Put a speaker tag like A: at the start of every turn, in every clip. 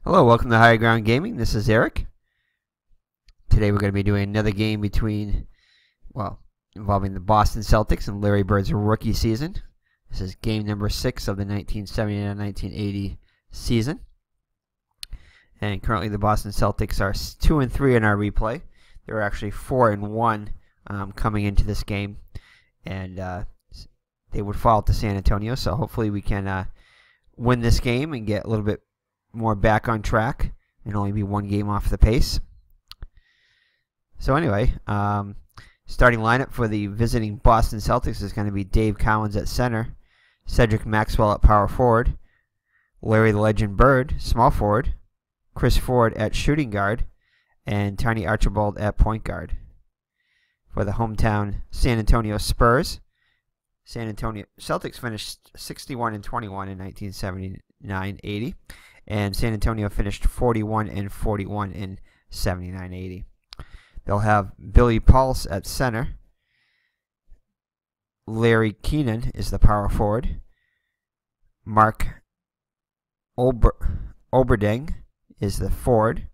A: Hello, welcome to Higher Ground Gaming. This is Eric. Today we're going to be doing another game involving the Boston Celtics and Larry Bird's rookie season. This is game number 6 of the 1979-1980 season. And currently the Boston Celtics are 2-3 in our replay. They're actually 4-1 coming into this game. And they would fall to San Antonio, so hopefully we can win this game and get a little bit more back on track and only be one game off the pace. So anyway, starting lineup for the visiting Boston Celtics is going to be Dave Cowens at center, Cedric Maxwell at power forward, Larry the Legend Bird, small forward, Chris Ford at shooting guard, and Tiny Archibald at point guard. For the hometown San Antonio Spurs, San Antonio Celtics finished 61-21 in 1979-80. And San Antonio finished 41-41 in 79-80. They'll have Billy Pulse at center. Larry Keenan is the power forward. Mark Oberding is the forward,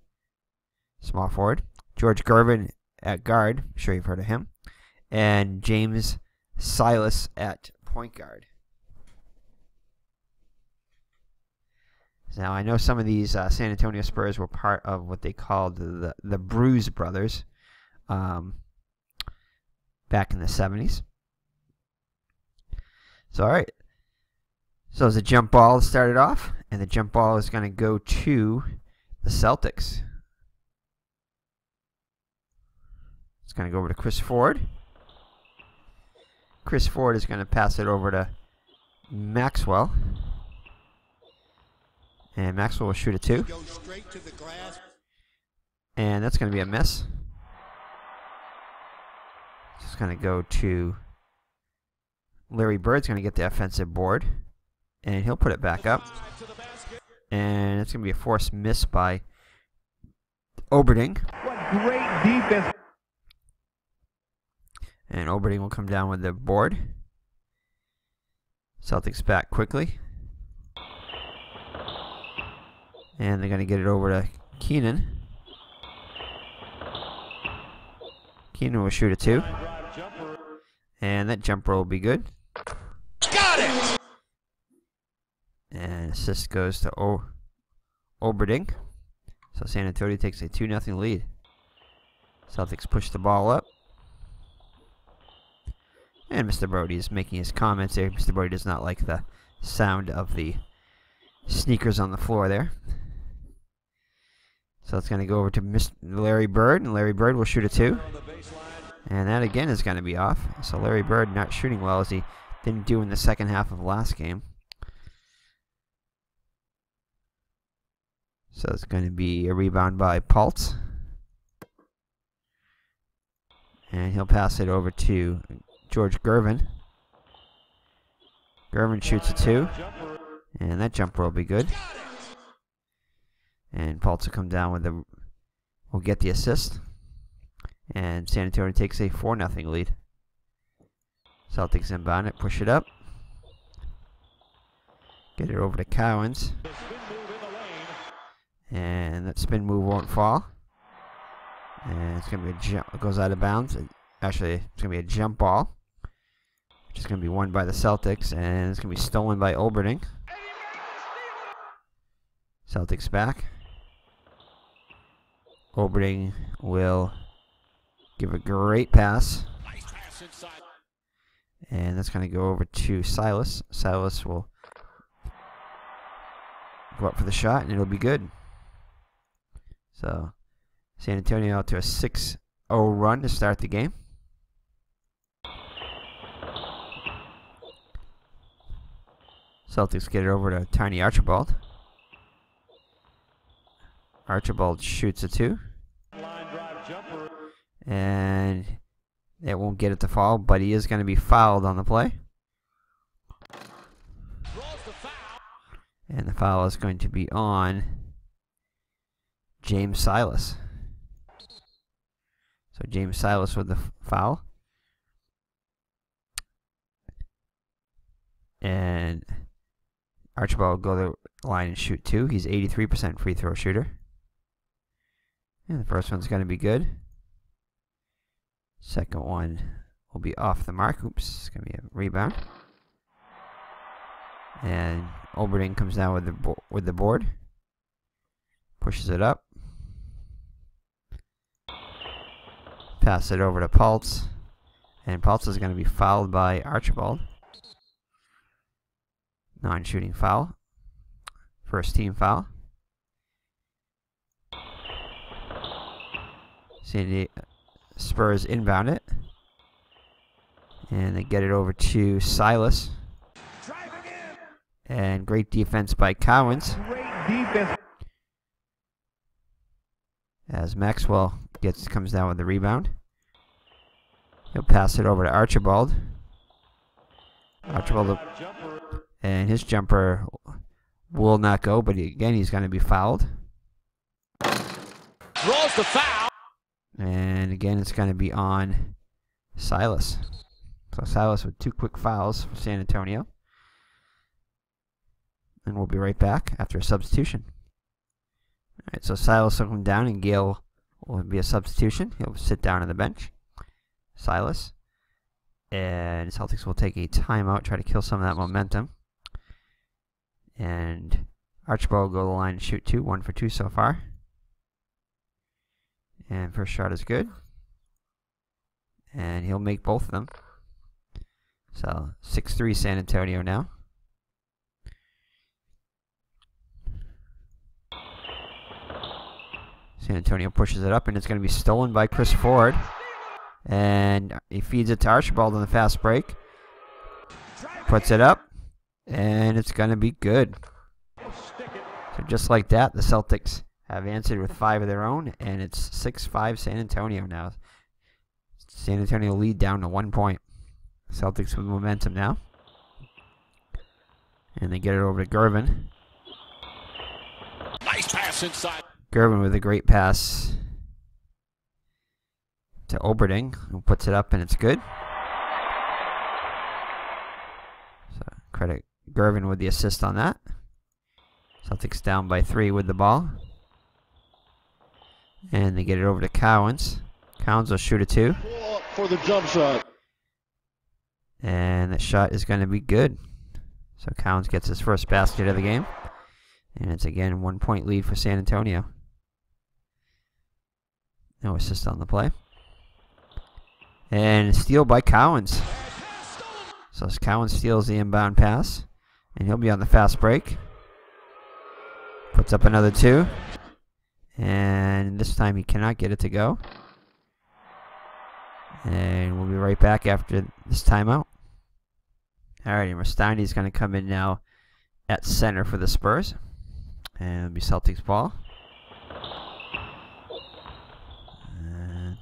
A: small forward. George Gervin at guard. I'm sure you've heard of him. And James Silas at point guard. Now, I know some of these San Antonio Spurs were part of what they called the Bruise brothers back in the 70s. So, all right. So, there's a jump ball started off, and the jump ball is going to go to the Celtics. It's going to go over to Chris Ford. Chris Ford is going to pass it over to Maxwell. And Maxwell will shoot a 2. And that's going to be a miss. Just going to go to Larry Bird's going to get the offensive board. And he'll put it back up. And it's going to be a forced miss by Oberding.
B: What great defense.
A: And Oberding will come down with the board. Celtics back quickly. And they're going to get it over to Keenan. Keenan will shoot a 2. And that jumper will be good.
B: Got it!
A: And assist goes to Oberding. So San Antonio takes a 2-0 lead. Celtics push the ball up. And Mr. Brody is making his comments there. Mr. Brody does not like the sound of the sneakers on the floor there. So it's going to go over to Larry Bird, and Larry Bird will shoot a 2. And that again is going to be off. So Larry Bird not shooting well as he didn't do in the second half of last game. So it's going to be a rebound by Pulse. And he'll pass it over to George Gervin. Gervin shoots a 2. And that jumper will be good. And Pulse will come down with will get the assist. And San Antonio takes a 4-0 lead. Celtics inbound it, push it up. Get it over to Cowens. And that spin move won't fall. And it's going to be a jump. It goes out of bounds. Actually, it's going to be a jump ball. Which is going to be won by the Celtics. And it's going to be stolen by Oberding. Celtics back. Oberding will give a great pass. And that's going to go over to Silas. Silas will go up for the shot, and it'll be good. So, San Antonio out to a 6-0 run to start the game. Celtics get it over to Tiny Archibald. Archibald shoots a 2. And it won't get it to fall, but he is going to be fouled on the play. And the foul is going to be on James Silas. So James Silas with the foul. And Archibald will go line and shoot 2. He's 83% free throw shooter. And the first one's going to be good. Second one will be off the mark. Oops, it's going to be a rebound. And Oberding comes down with the board. Pushes it up. Pass it over to Paltz. And Paltz is going to be fouled by Archibald. Non-shooting foul. First team foul. Spurs inbound it. And they get it over to Silas. And great defense by Cowens.
B: Great defense.
A: As Maxwell comes down with the rebound. He'll pass it over to Archibald. Archibald, and his jumper will not go, but again he's going to be fouled.
B: Draws the foul.
A: And again it's going to be on Silas. So Silas with 2 quick fouls for San Antonio. And we'll be right back after a substitution. Alright, so Silas will come down and Gale will be a substitution. He'll sit down on the bench. Silas. And Celtics will take a timeout, try to kill some of that momentum. And Archibald will go to the line and shoot 2. 1 for 2 so far. And first shot is good. And he'll make both of them. So 6-3 San Antonio now. San Antonio pushes it up, and it's going to be stolen by Chris Ford. And he feeds it to Archibald on the fast break. Puts it up, and it's going to be good. So just like that, the Celtics have answered with 5 of their own, and it's 6-5 San Antonio now. San Antonio lead down to 1 point. Celtics with momentum now. And they get it over to Gervin.
B: Nice pass inside.
A: Gervin with a great pass to Oberding, who puts it up, and it's good. So credit Gervin with the assist on that. Celtics down by 3 with the ball. And they get it over to Cowens. Cowens will shoot a 2.
B: For the jump shot.
A: And the shot is going to be good. So Cowens gets his first basket of the game. And it's again 1 point lead for San Antonio. No assist on the play. And steal by Cowens. So Cowens steals the inbound pass. And he'll be on the fast break. Puts up another 2. And this time he cannot get it to go. And we'll be right back after this timeout. Alright, and Rastani's going to come in now at center for the Spurs. And it'll be Celtics ball. And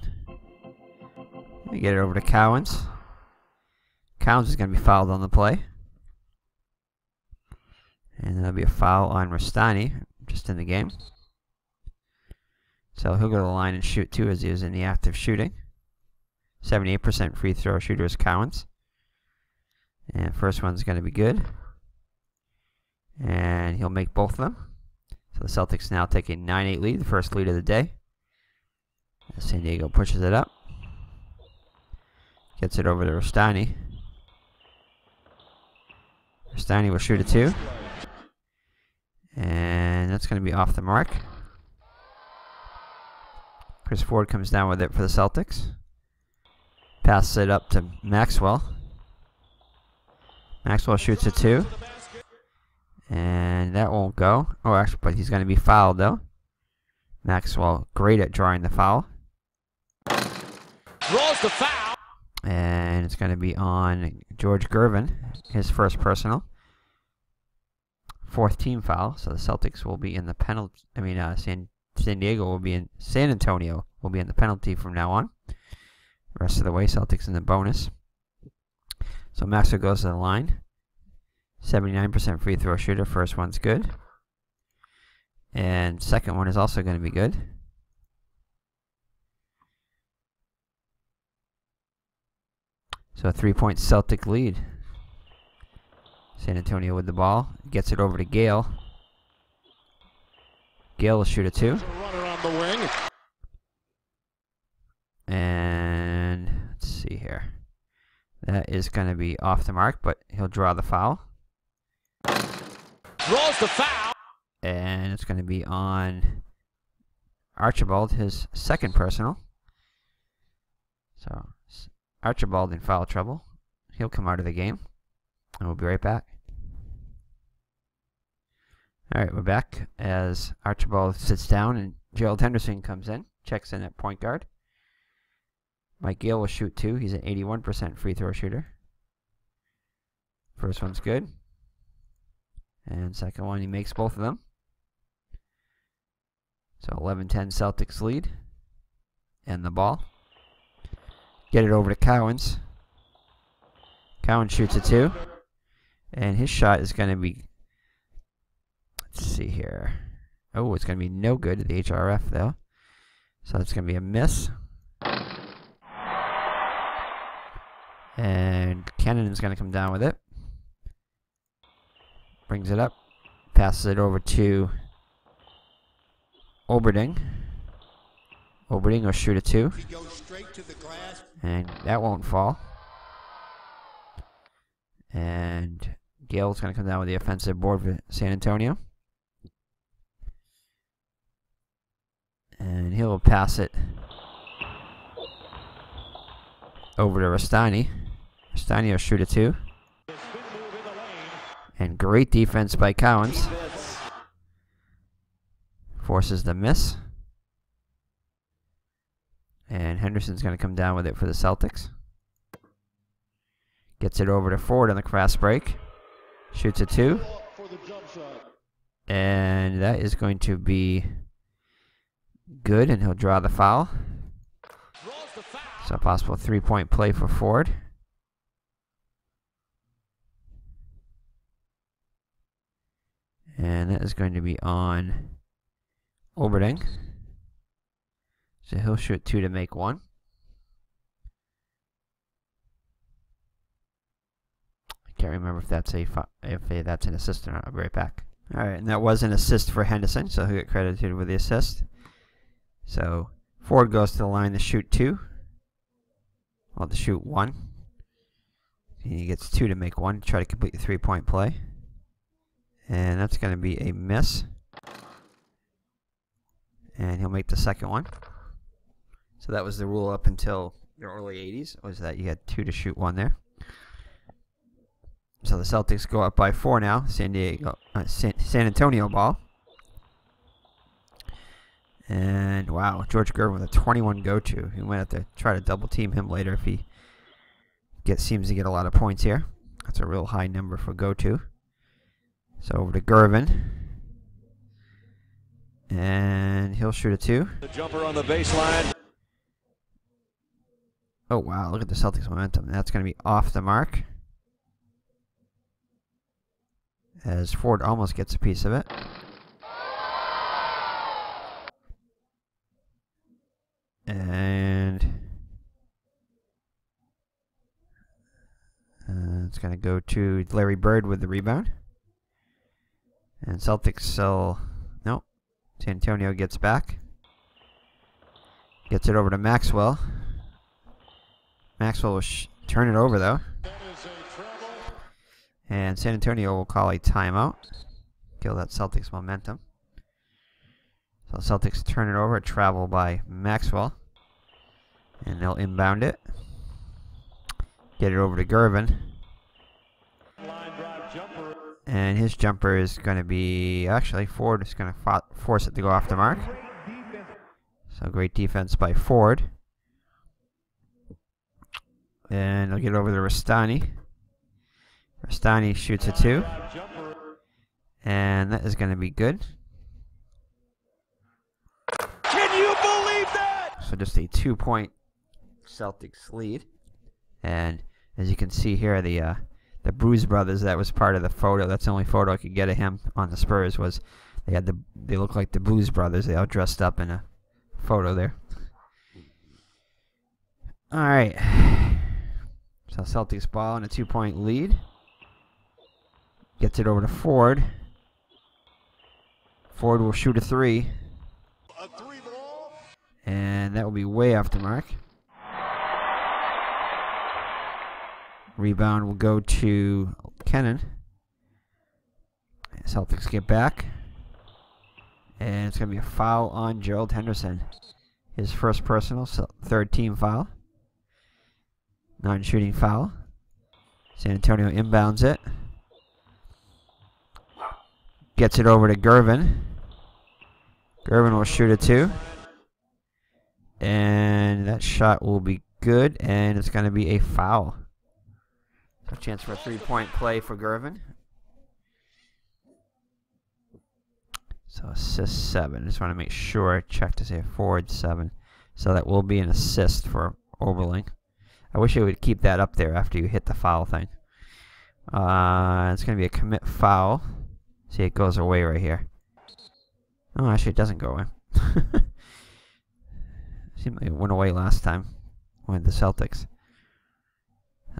A: we get it over to Cowens. Cowens is going to be fouled on the play. And there'll be a foul on Rastani just in the game. So he'll go to the line and shoot 2 as he was in the act of shooting. 78% free throw shooter is Cowens. And first one's going to be good. And he'll make both of them. So the Celtics now take a 9-8 lead, the first lead of the day. As San Diego pushes it up. Gets it over to Rastani. Rastani will shoot a 2. And that's going to be off the mark. Chris Ford comes down with it for the Celtics. Passes it up to Maxwell. Maxwell shoots a 2. And that won't go. Oh, actually, but he's going to be fouled, though. Maxwell, great at drawing the foul.
B: Draws the foul.
A: And it's going to be on George Gervin, his first personal. 4th team foul, so the Celtics will be in the penalty. San Diego will be in. San Antonio will be in the penalty from now on. Rest of the way, Celtics in the bonus. So Maxwell goes to the line. 79% free throw shooter. First one's good. And second one is also going to be good. So a 3-point Celtic lead. San Antonio with the ball. Gets it over to Gale. Gale will shoot a 2.
B: Runner on the wing.
A: And let's see here. That is going to be off the mark, but he'll draw the foul.
B: Draws the foul.
A: And it's going to be on Archibald, his second personal. So Archibald in foul trouble. He'll come out of the game. And we'll be right back. Alright, we're back as Archibald sits down and Gerald Henderson comes in, checks in at point guard. Mike Gale will shoot 2. He's an 81% free throw shooter. First one's good. And second one, he makes both of them. So 11-10 Celtics lead. And the ball. Get it over to Cowens. Cowens shoots a 2. And his shot is going to be, let's see here. Oh, it's going to be no good at the HRF though. So it's going to be a miss. And Kennan's going to come down with it. Brings it up. Passes it over to Oberding. Oberding will shoot a 2. And that won't fall. And Gale's going to come down with the offensive board for San Antonio. And he'll pass it over to Rastani. Rastani will shoot a 2. And great defense by Cowens. Forces the miss. And Henderson's going to come down with it for the Celtics. Gets it over to Ford on the cross break. Shoots a 2. And that is going to be good, and he'll draw the foul. So a possible 3-point play for Ford. And that is going to be on Oberding. So he'll shoot 2 to make 1. I can't remember if that's that's an assist or not. I'll be right back. All right, and that was an assist for Henderson, so he'll get credited with the assist. So Ford goes to the line to shoot 2. Well, to shoot 1. And he gets 2 to make 1 to try to complete the 3-point play. And that's going to be a miss. And he'll make the second one. So that was the rule up until the early 80s, was that you had 2 to shoot 1 there. So the Celtics go up by 4 now. San Antonio ball. And wow, George Gervin with a 21 go-to. He went out to try to double team him later if he seems to get a lot of points here. That's a real high number for go-to. So over to Gervin. And he'll shoot a 2.
C: The jumper on the baseline.
A: Oh wow, look at the Celtics momentum. That's going to be off the mark. As Ford almost gets a piece of it. And it's going to go to Larry Bird with the rebound. And Celtics nope. San Antonio gets back. Gets it over to Maxwell. Maxwell will turn it over though. And San Antonio will call a timeout. Kill that Celtics momentum. So Celtics turn it over, a travel by Maxwell. And they'll inbound it. Get it over to Gervin. And his jumper is going to be, actually Ford is going to force it to go off the mark. So great defense by Ford. And they'll get over to Rastani. Rastani shoots a 2. And that is going to be good.
C: Can you believe that?
A: So just a 2-point Celtics lead. And as you can see here, the Bruise brothers, that was part of the photo. That's the only photo I could get of him on the Spurs, was they look like the Bruise brothers. They all dressed up in a photo there. All right. So Celtics ball in a 2-point lead. Gets it over to Ford. Ford will shoot a three. And that will be way off the mark. Rebound will go to Kennan. Celtics get back. And it's going to be a foul on Gerald Henderson. His first personal, third team foul. Non-shooting foul. San Antonio inbounds it. Gets it over to Gervin. Gervin will shoot a two. And that shot will be good, and it's going to be a foul. So a chance for a three-point play for Gervin. So assist 7. Just want to make sure, check to say forward 7. So that will be an assist for Oberling. I wish it would keep that up there after you hit the foul thing. It's going to be a commit foul. See, it goes away right here. Oh, actually, it doesn't go away. Seemed like it went away last time with the Celtics.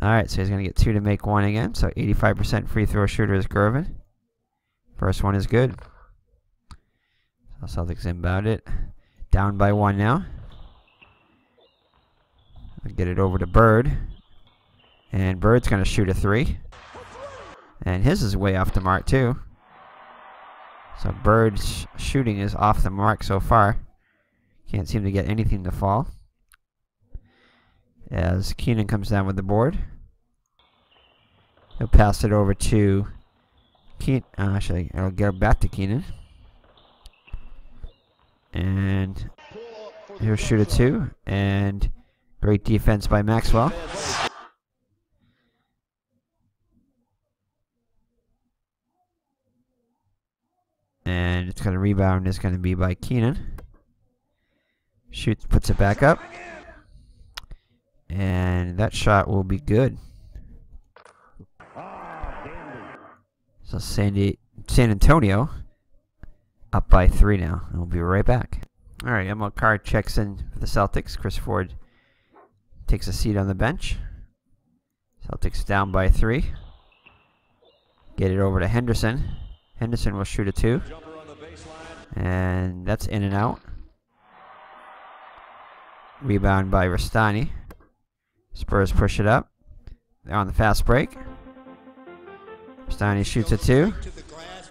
A: Alright, so he's going to get 2 to make 1 again. So 85% free throw shooter is Gervin. First one is good. So Celtics inbound it. Down by 1 now. I'll get it over to Bird. And Bird's going to shoot a 3. And his is way off the mark too. So Bird's shooting is off the mark so far. Can't seem to get anything to fall. As Keenan comes down with the board. He'll pass it over to Keenan. Actually, it'll get back to Keenan. And he'll shoot a 2. And great defense by Maxwell. And it's going to rebound is going to be by Keenan. Shoots, puts it back up. And that shot will be good. So San Antonio up by 3 now. And we'll be right back. Alright, Emil Carr checks in for the Celtics. Chris Ford takes a seat on the bench. Celtics down by 3. Get it over to Henderson. Henderson will shoot a 2. And that's in and out. Rebound by Rastani. Spurs push it up. They're on the fast break. Rastani shoots a 2.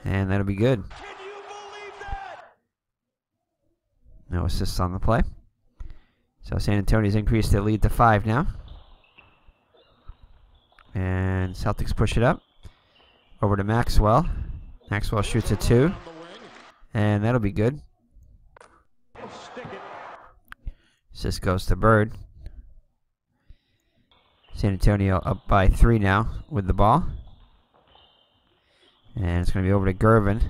A: And that'll be good. No assists on the play. So San Antonio's increased their lead to 5 now. And Celtics push it up. Over to Maxwell. Maxwell shoots a 2. And that'll be good. Assist goes to Bird. San Antonio up by 3 now with the ball. And it's going to be over to Gervin.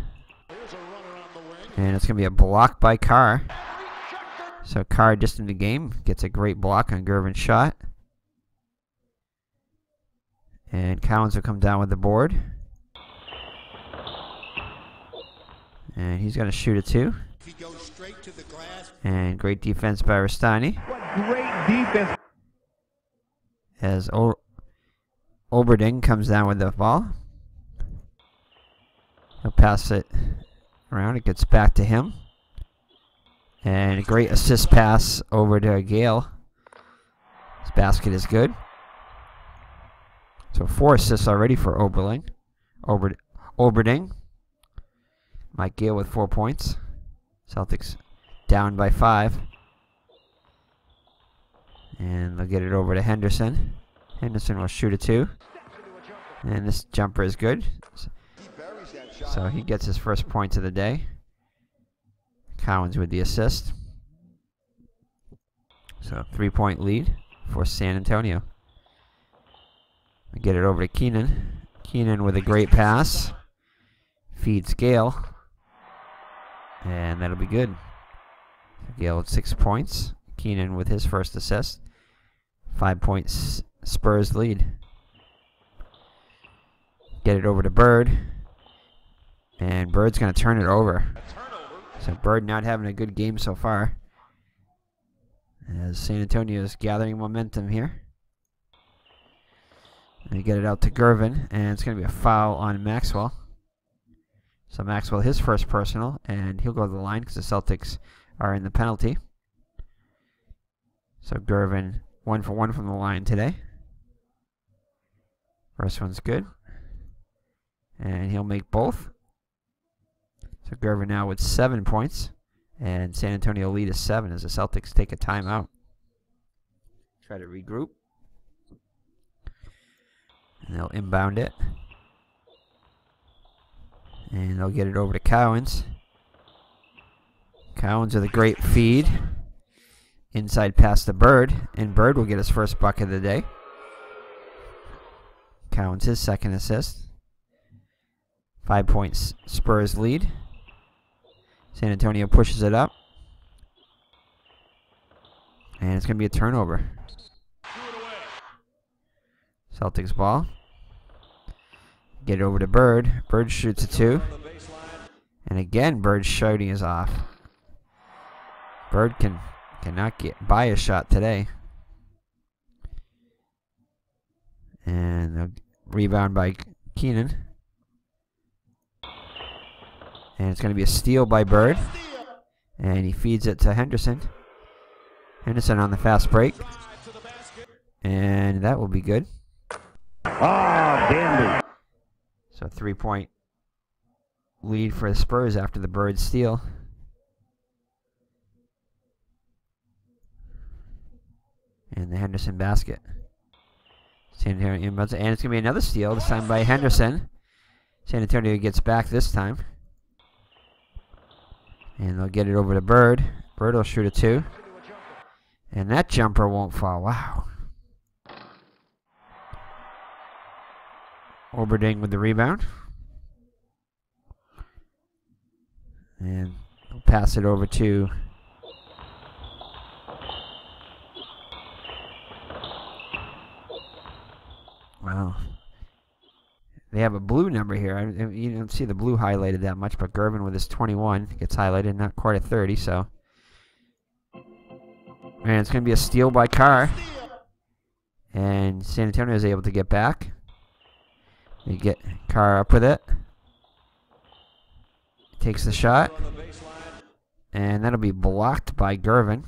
A: And it's going to be a block by Carr. So Carr just in the game gets a great block on Gervin's shot. And Collins will come down with the board. And he's going to shoot a 2. And great defense by Rastani.
D: Great defense.
A: As Oberding comes down with the ball. He'll pass it around. It gets back to him. And a great assist pass over to Gale. His basket is good. So 4 assists already for Oberding. Mike Gale with 4 points. Celtics down by 5. And they'll get it over to Henderson. Henderson will shoot a 2. And this jumper is good. So he gets his first points of the day. Collins with the assist. So 3-point lead for San Antonio. We get it over to Keenan. Keenan with a great pass. Feeds Gale. And that'll be good. Gale with 6 points. Keenan with his first assist. 5 points Spurs lead. Get it over to Bird. And Bird's going to turn it over. So Bird not having a good game so far. As San Antonio is gathering momentum here. And they get it out to Gervin. And it's going to be a foul on Maxwell. So Maxwell, his first personal, and he'll go to the line because the Celtics are in the penalty. So Gervin, 1 for 1 from the line today. First one's good. And he'll make both. So Gervin now with 7 points. And San Antonio lead is 7 as the Celtics take a timeout. Try to regroup. And they'll inbound it. And they'll get it over to Cowens. Cowens with a great feed. Inside pass to Bird. And Bird will get his first bucket of the day. Cowens his second assist. 5 points Spurs lead. San Antonio pushes it up. And it's going to be a turnover. Celtics ball. Get it over to Bird. Bird shoots a 2. And again, Bird's shooting is off. Bird cannot get by a shot today. And a rebound by Keenan. And it's going to be a steal by Bird. And he feeds it to Henderson. Henderson on the fast break. And that will be good.
D: Ah, dandy.
A: So 3-point lead for the Spurs after the Bird steal. And the Henderson basket. San Antonio inbounds, and it's going to be another steal, this time by Henderson. San Antonio gets back this time. And they'll get it over to Bird. Bird will shoot a 2. And that jumper won't fall. Wow. Oberding with the rebound. And they'll pass it over to wow. They have a blue number here. You don't see the blue highlighted that much, but Gervin with his 21 gets highlighted, not quite a 30, so. And it's going to be a steal by Carr. And San Antonio is able to get back. They get Carr up with it. Takes the shot. And that'll be blocked by Gervin.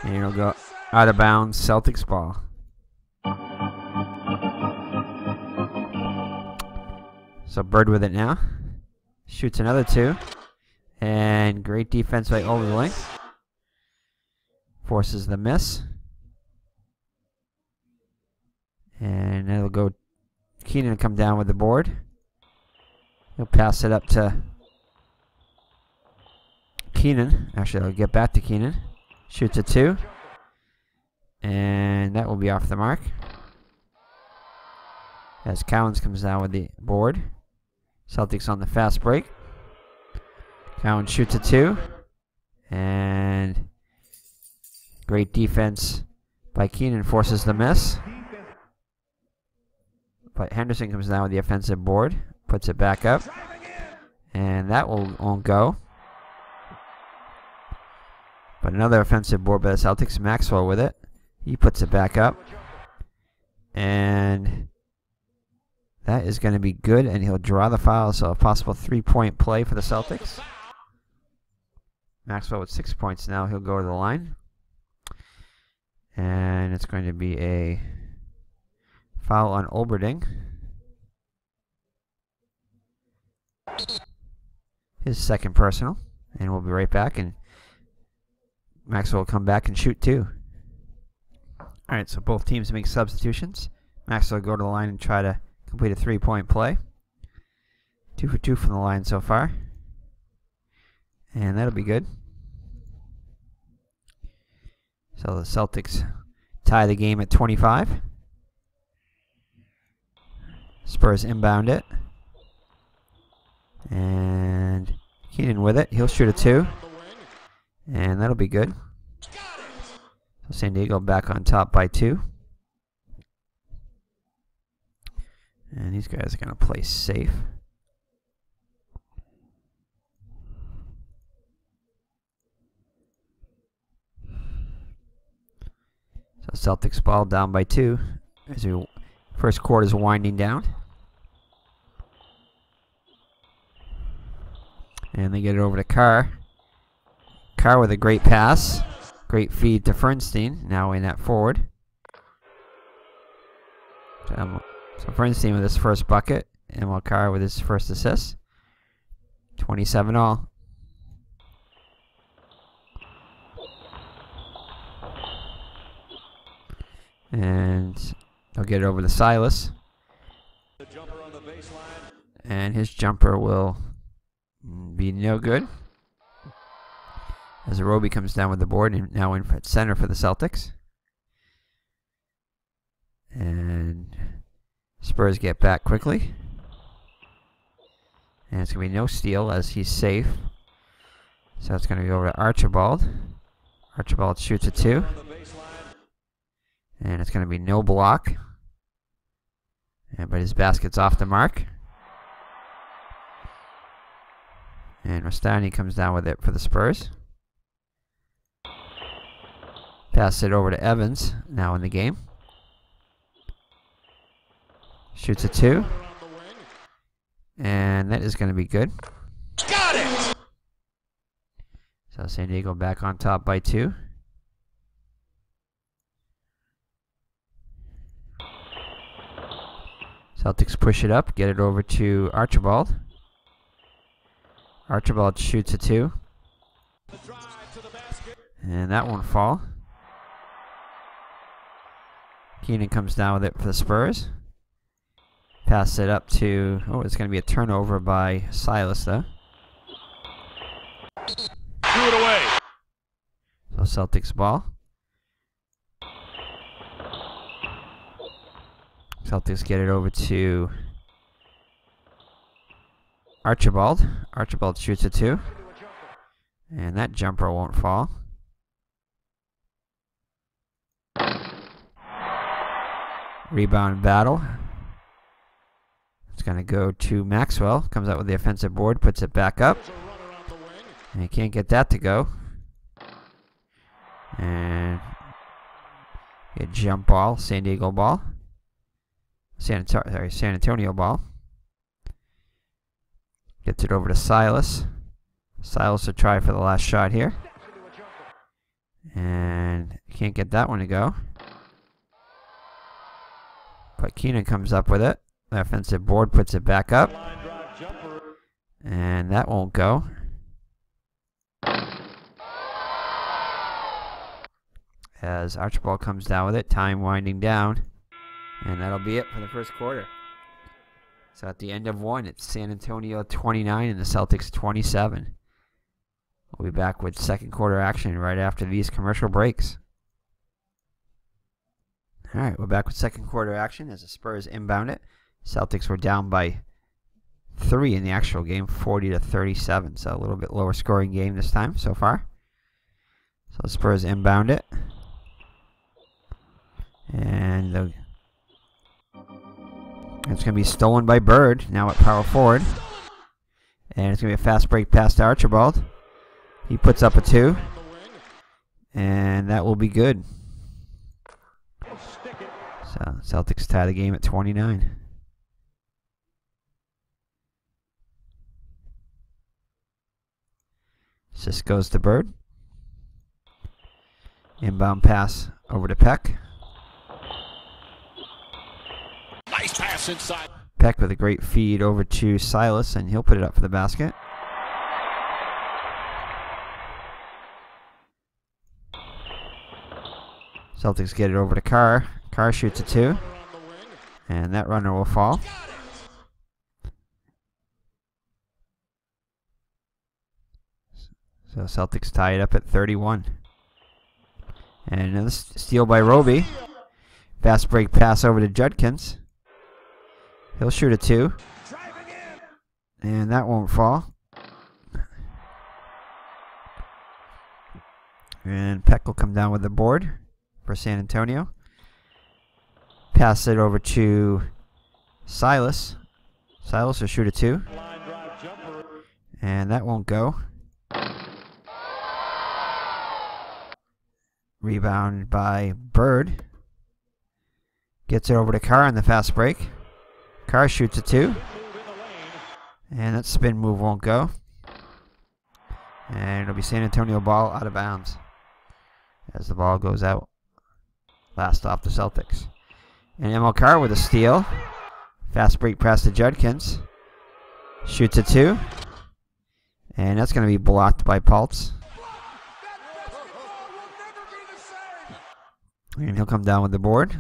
A: And it'll go out of bounds, Celtics ball. So Bird with it now. Shoots another 2. And great defense by Overling. Forces the miss. And it'll go. Keenan will come down with the board. He'll pass it up to Keenan. Actually, I'll get back to Keenan. Shoots a 2. And that will be off the mark. As Cowens comes down with the board. Celtics on the fast break. Cowens shoots a 2. And great defense by Keenan forces the miss. But Henderson comes down with the offensive board. Puts it back up. And that won't go. But another offensive board by the Celtics. Maxwell with it. He puts it back up. And that is going to be good. And he'll draw the foul. So a possible 3-point play for the Celtics. Maxwell with 6 points now. He'll go to the line. And it's going to be a foul on Oberding. His second personal. And we'll be right back. And Maxwell will come back and shoot 2. Alright, so both teams make substitutions. Maxwell will go to the line and try to complete a 3-point play. 2 for 2 from the line so far. And that'll be good. So the Celtics tie the game at 25. Spurs inbound it. And Keenan with it. He'll shoot a 2. And that'll be good. So San Diego back on top by 2. And these guys are going to play safe. So Celtics ball down by 2 as the first quarter is winding down. And they get it over to Carr. Carr with a great pass. Great feed to Fernstein. Now in at forward. So Fernstein with his first bucket. And Carr with his first assist. 27 all. And they'll get it over to Silas. And his jumper will be no good. As Roby comes down with the board and now in at center for the Celtics. And Spurs get back quickly. And it's going to be no steal as he's safe. So it's going to go over to Archibald. Archibald shoots a 2. And it's going to be no block. But his basket's off the mark. And Rastani comes down with it for the Spurs. Pass it over to Evans, now in the game. Shoots a 2. And that is going to be good.
C: Got it!
A: So San Diego back on top by 2. Celtics push it up, get it over to Archibald. Archibald shoots a 2. And that won't fall. Keenan comes down with it for the Spurs. Pass it up to... Oh, it's going to be a turnover by Silas, though.
C: Threw it away.
A: So Celtics ball. Celtics get it over to Archibald. Archibald shoots a 2. And that jumper won't fall. Rebound battle. It's going to go to Maxwell. Comes out with the offensive board, puts it back up. And he can't get that to go. And a jump ball, San Diego ball. San Antonio ball. Gets it over to Silas. Silas will try for the last shot here. And can't get that one to go. But Keenan comes up with it. The offensive board puts it back up. And that won't go. As Archibald comes down with it. Time winding down. And that'll be it for the first quarter. So at the end of 1, it's San Antonio 29 and the Celtics 27. We'll be back with second quarter action right after these commercial breaks. Alright, we're back with second quarter action as the Spurs inbound it. Celtics were down by 3 in the actual game, 40-37. So a little bit lower scoring game this time so far. So the Spurs inbound it. And it's going to be stolen by Bird, now at power forward. And it's going to be a fast break pass to Archibald. He puts up a 2. And that will be good. So Celtics tie the game at 29. This goes to Bird. Inbound pass over to Peck.
C: Nice pass inside.
A: Peck with a great feed over to Silas, and he'll put it up for the basket. Celtics get it over to Carr. Carr shoots a 2. And that runner will fall. So Celtics tie it up at 31. And another steal by Roby. Fast break pass over to Judkins. He'll shoot a 2. And that won't fall. And Peck will come down with the board for San Antonio. Pass it over to Silas. Silas will shoot a 2. And that won't go. Rebound by Bird. Gets it over to Carr on the fast break. Carr shoots a 2. And that spin move won't go. And it'll be San Antonio ball out of bounds as the ball goes out. Last off the Celtics. And MLK with a steal. Fast break pass to Judkins. Shoots a 2. And that's going to be blocked by Pultz. And he'll come down with the board.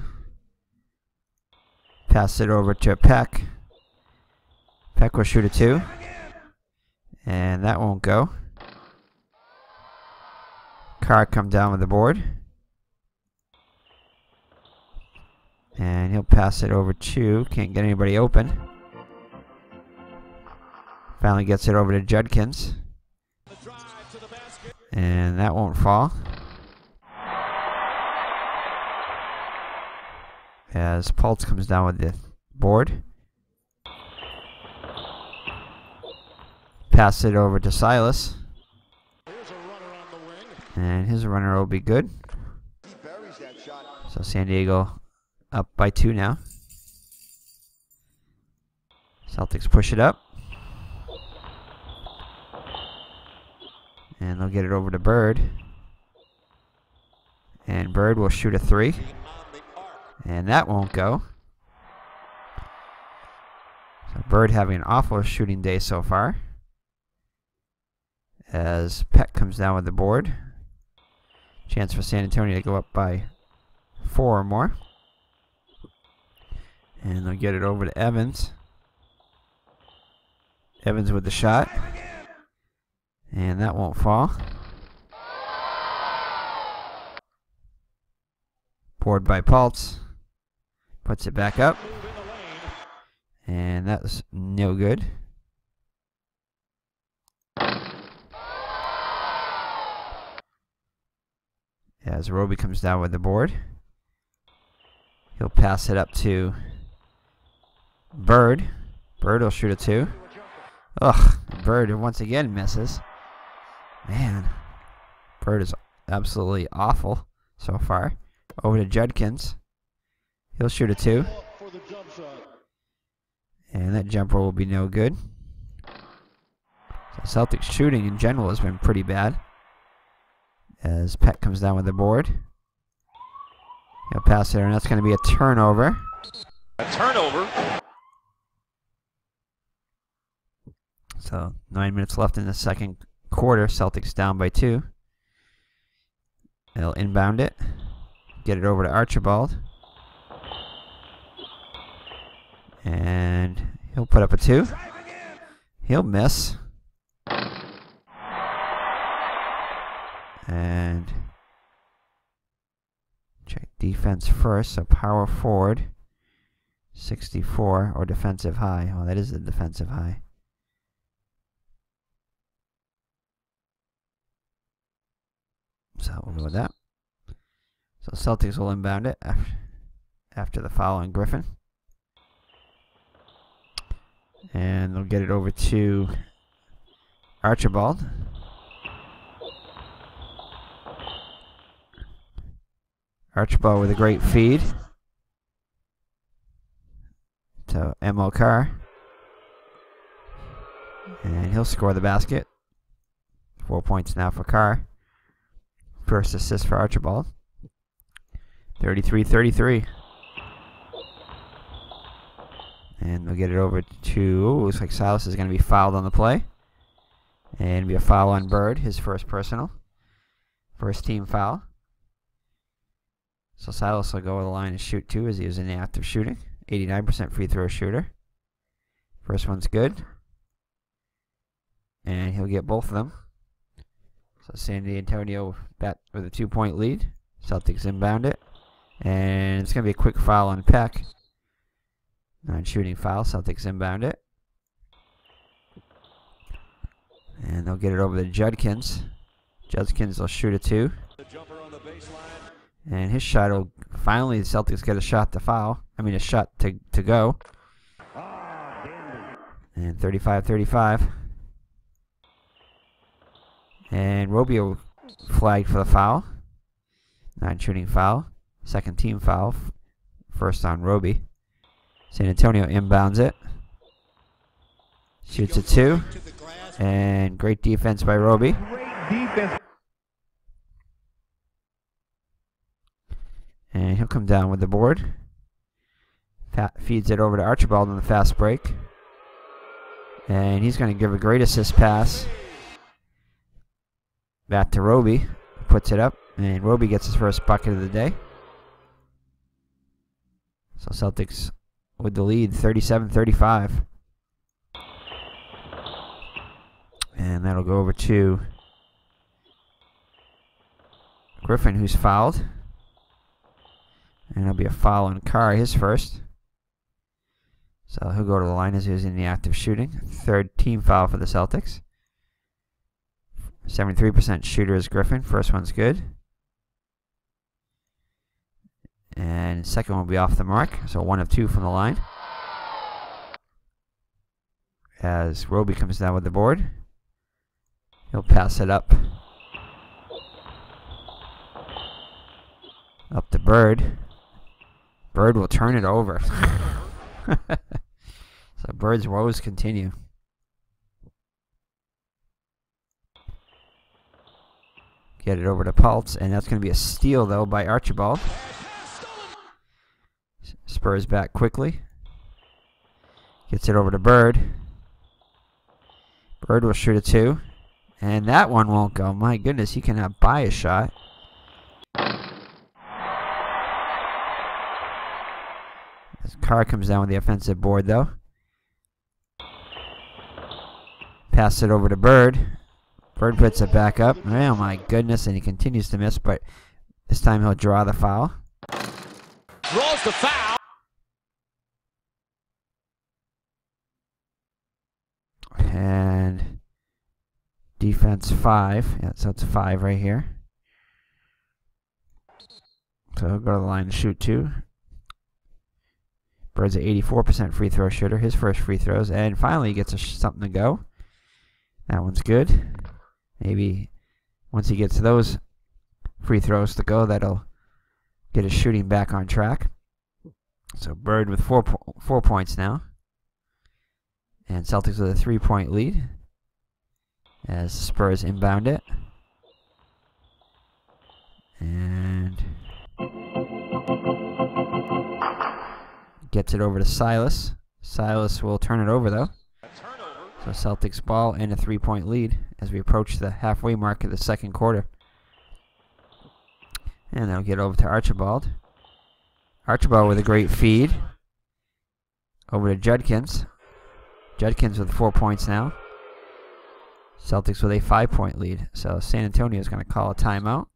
A: Pass it over to Peck. Peck will shoot a 2. And that won't go. Carr come down with the board. And he'll pass it over to, can't get anybody open. Finally gets it over to Judkins. And that won't fall. As Pultz comes down with the board. Pass it over to Silas. And his runner will be good. So San Diego up by 2 now. Celtics push it up. And they'll get it over to Bird. And Bird will shoot a 3. And that won't go. So Bird having an awful shooting day so far. As Peck comes down with the board. Chance for San Antonio to go up by 4 or more. And they'll get it over to Evans. Evans with the shot. And that won't fall. Board by Pultz. Puts it back up. And that's no good. As Roby comes down with the board. He'll pass it up to Bird. Bird will shoot a 2. Ugh, Bird once again misses. Man, Bird is absolutely awful so far. Over to Judkins. He'll shoot a 2. And that jumper will be no good. So Celtics shooting in general has been pretty bad. As Peck comes down with the board. He'll pass it, and that's going to be a turnover.
C: A turnover.
A: So 9 minutes left in the second quarter. Celtics down by 2. They'll inbound it. Get it over to Archibald. And he'll put up a 2. He'll miss. And check defense first. So power forward. 64 or defensive high. Oh, that is the defensive high. So we'll go with that. So Celtics will inbound it after the foul on Griffin. And they'll get it over to Archibald. Archibald with a great feed to M.O. Carr. And he'll score the basket. 4 points now for Carr. First assist for Archibald. 33-33. And they'll get it over to, looks like Silas is going to be fouled on the play. And be a foul on Bird, his first personal. First team foul. So Silas will go to the line and shoot 2 as he was in the act of shooting. 89% free throw shooter. First one's good. And he'll get both of them. So San Antonio back with a 2-point lead. Celtics inbound it. And it's going to be a quick foul on Peck. Non-shooting foul. Celtics inbound it. And they'll get it over to Judkins. Judkins will shoot a 2. And his shot will finally, the Celtics get a shot to foul. I mean a shot to go. And 35-35. And Robio flagged for the foul. Non-shooting foul. Second team foul. First on Roby. San Antonio inbounds it. Shoots a 2. And great defense by Roby.
D: defense.
A: And he'll come down with the board. Feeds it over to Archibald on the fast break. And he's going to give a great assist pass back to Roby. Puts it up, and Roby gets his first bucket of the day. So Celtics with the lead, 37-35. And that'll go over to Griffin, who's fouled. And it'll be a foul on Carr, his first. So he'll go to the line as he was in the act of shooting. Third team foul for the Celtics. 73% shooter is Griffin. First one's good. And second one will be off the mark. So 1 of 2 from the line. As Roby comes down with the board. He'll pass it up. Up to Bird. Bird will turn it over. So Bird's woes continue. Get it over to Pultz, and that's going to be a steal, though, by Archibald. Spurs back quickly. Gets it over to Bird. Bird will shoot a 2. And that one won't go. My goodness, he cannot buy a shot. As Carr comes down with the offensive board, though. Pass it over to Bird. Bird puts it back up. Oh my goodness, and he continues to miss, but this time he'll draw the foul.
B: Draws the foul.
A: And defense 5. Yeah, so it's 5 right here. So he'll go to the line and shoot 2. Bird's an 84% free throw shooter. His first free throws. And finally he gets something to go. That one's good. Maybe once he gets those free throws to go, that'll get his shooting back on track. So Bird with 4 points now. And Celtics with a 3-point lead. As Spurs inbound it. And gets it over to Silas. Silas will turn it over, though. So Celtics ball and a 3-point lead as we approach the halfway mark of the second quarter. And they'll get over to Archibald. Archibald with a great feed. Over to Judkins. Judkins with 4 points now. Celtics with a 5-point lead. So San Antonio is going to call a timeout.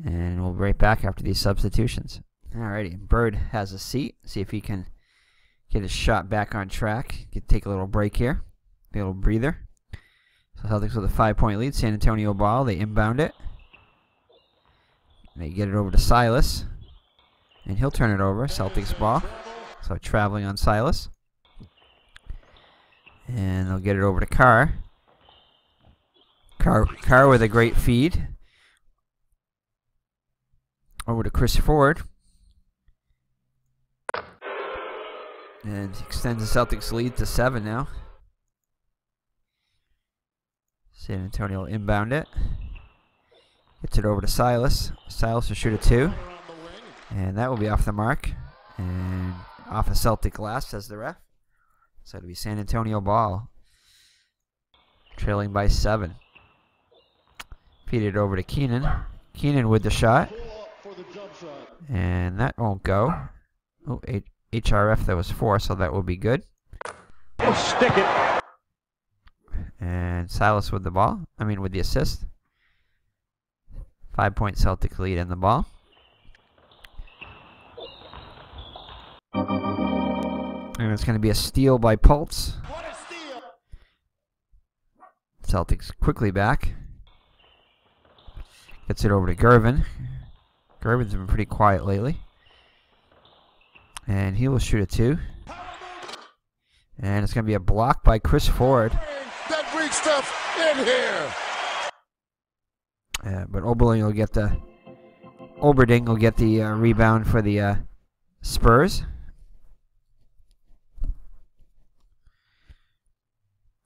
A: And we'll be right back after these substitutions. Alrighty, Bird has a seat. See if he can get his shot back on track. Take a little break here. A little breather. So Celtics with a 5-point lead. San Antonio ball. They inbound it. They get it over to Silas. And he'll turn it over. Celtics ball. So traveling on Silas. And they'll get it over to Carr. Carr with a great feed. Over to Chris Ford. And extends the Celtics lead to 7 now. San Antonio will inbound it. Gets it over to Silas. Silas will shoot a 2. And that will be off the mark. And off a Celtic glass, says the ref. So it'll be San Antonio ball. Trailing by 7. Feed it over to Keenan. Keenan with the shot. And that won't go. Oh, HRF, that was 4, so that will be good.
D: Oh, stick it.
A: And Silas with the ball. With the assist. 5-point Celtic lead in the ball. And it's going to be a steal by Pultz. Celtics quickly back. Gets it over to Gervin. Gervin's been pretty quiet lately. And he will shoot a 2. And it's going to be a block by Chris Ford.
B: That Greek stuff in here.
A: But Oberding will get the rebound for the Spurs.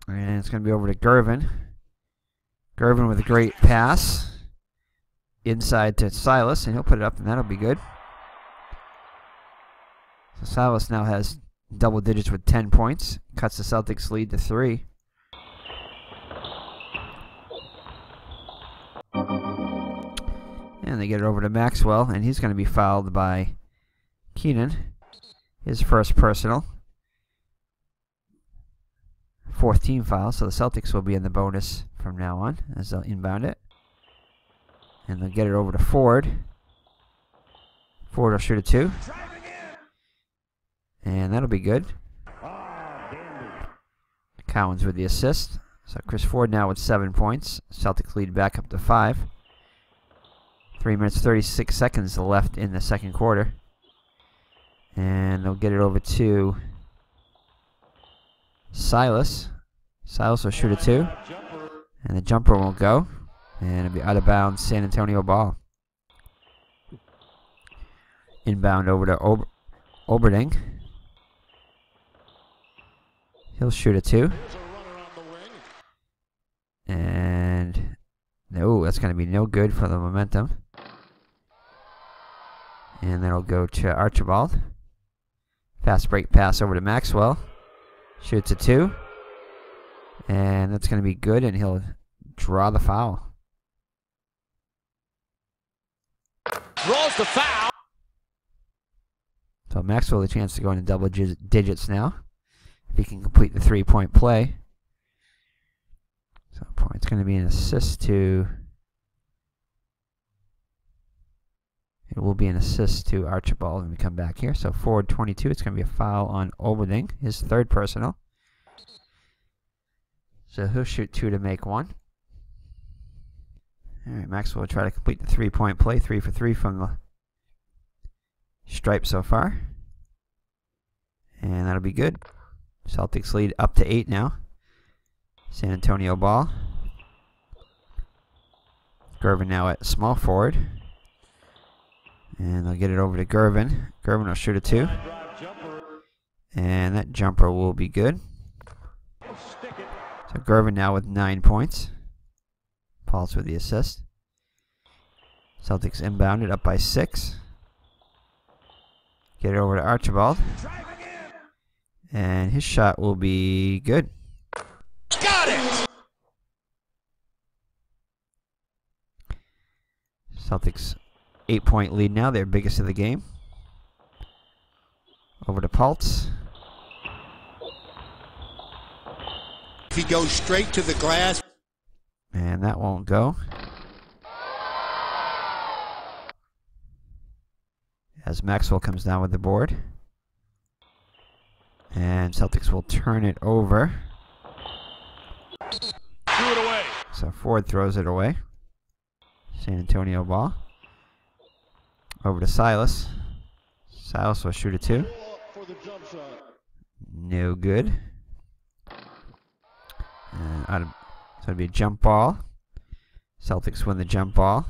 A: And it's going to be over to Gervin. Gervin with a great pass. Inside to Silas, and he'll put it up, and that'll be good. So Silas now has double digits with 10 points. Cuts the Celtics lead to 3. And they get it over to Maxwell, and he's going to be fouled by Keenan. His first personal. 4th team foul, so the Celtics will be in the bonus from now on as they'll inbound it. And they'll get it over to Ford. Ford will shoot a 2. And that'll be good. Cowens with the assist. So Chris Ford now with 7 points. Celtics lead back up to 5. 3 minutes 36 seconds left in the second quarter. And they'll get it over to Silas. Silas will shoot a 2. And the jumper won't go. And it'll be out of bounds, San Antonio ball. Inbound over to Oberding. He'll shoot a 2. And no, that's going to be no good for the momentum. And then it'll go to Archibald. Fast break pass over to Maxwell. Shoots a 2. And that's going to be good, and he'll draw the foul.
B: Draws the foul.
A: So Maxwell with a chance to go into double digits now. If he can complete the 3-point play. So it's going to be an assist to... It will be an assist to Archibald when we come back here. So forward 22, it's going to be a foul on Oberding, his 3rd personal. So he'll shoot 2 to make 1. Alright, Maxwell will try to complete the 3-point play. 3 for 3 from the stripe so far. And that'll be good. Celtics lead up to 8 now. San Antonio ball. Gervin now at small forward. And they'll get it over to Gervin. Gervin will shoot a 2. And that jumper will be good. So Gervin now with 9 points. Paul's with the assist. Celtics inbounded up by 6. Get it over to Archibald. And his shot will be good.
B: Got it!
A: Celtics 8-point lead now, their biggest of the game. Over to Paltz.
B: He goes straight to the glass.
A: And that won't go. As Maxwell comes down with the board. And Celtics will turn it over.
C: Threw it away.
A: So Ford throws it away. San Antonio ball. Over to Silas. Silas will shoot a 2. No good. And so it'll be a jump ball. Celtics win the jump ball.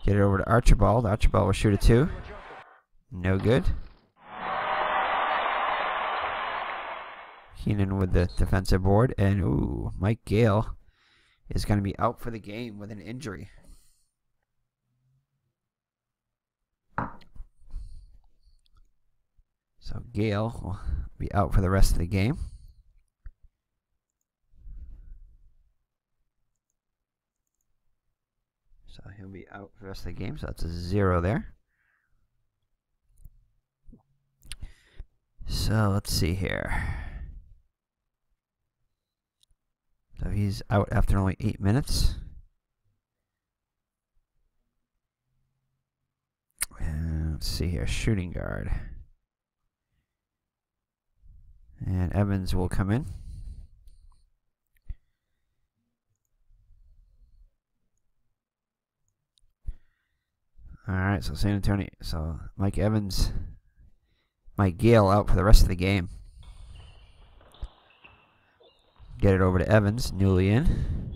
A: Get it over to Archibald. Archibald will shoot a 2. No good. Keenan with the defensive board. And, ooh, Mike Gale is going to be out for the game with an injury. So Gale will be out for the rest of the game. So he'll be out for the rest of the game. So that's a 0 there. So let's see here. So he's out after only 8 minutes. And let's see here. Shooting guard. And Evans will come in. Alright, so San Antonio. So Mike Evans, Mike Gale out for the rest of the game. Get it over to Evans, newly in.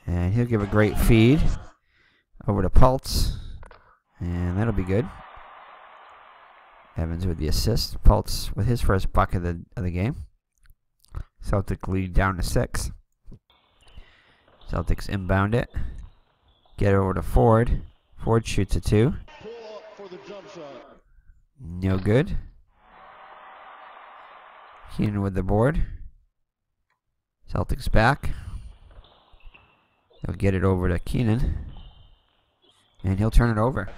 A: And he'll give a great feed over to Paltz. And that'll be good. Evans with the assist. Paltz with his first bucket of the game. Celtic lead down to 6. Celtics inbound it. Get it over to Ford. Ford shoots a 2. No good. Keenan with the board. Celtics back. They'll get it over to Keenan. And he'll turn it over.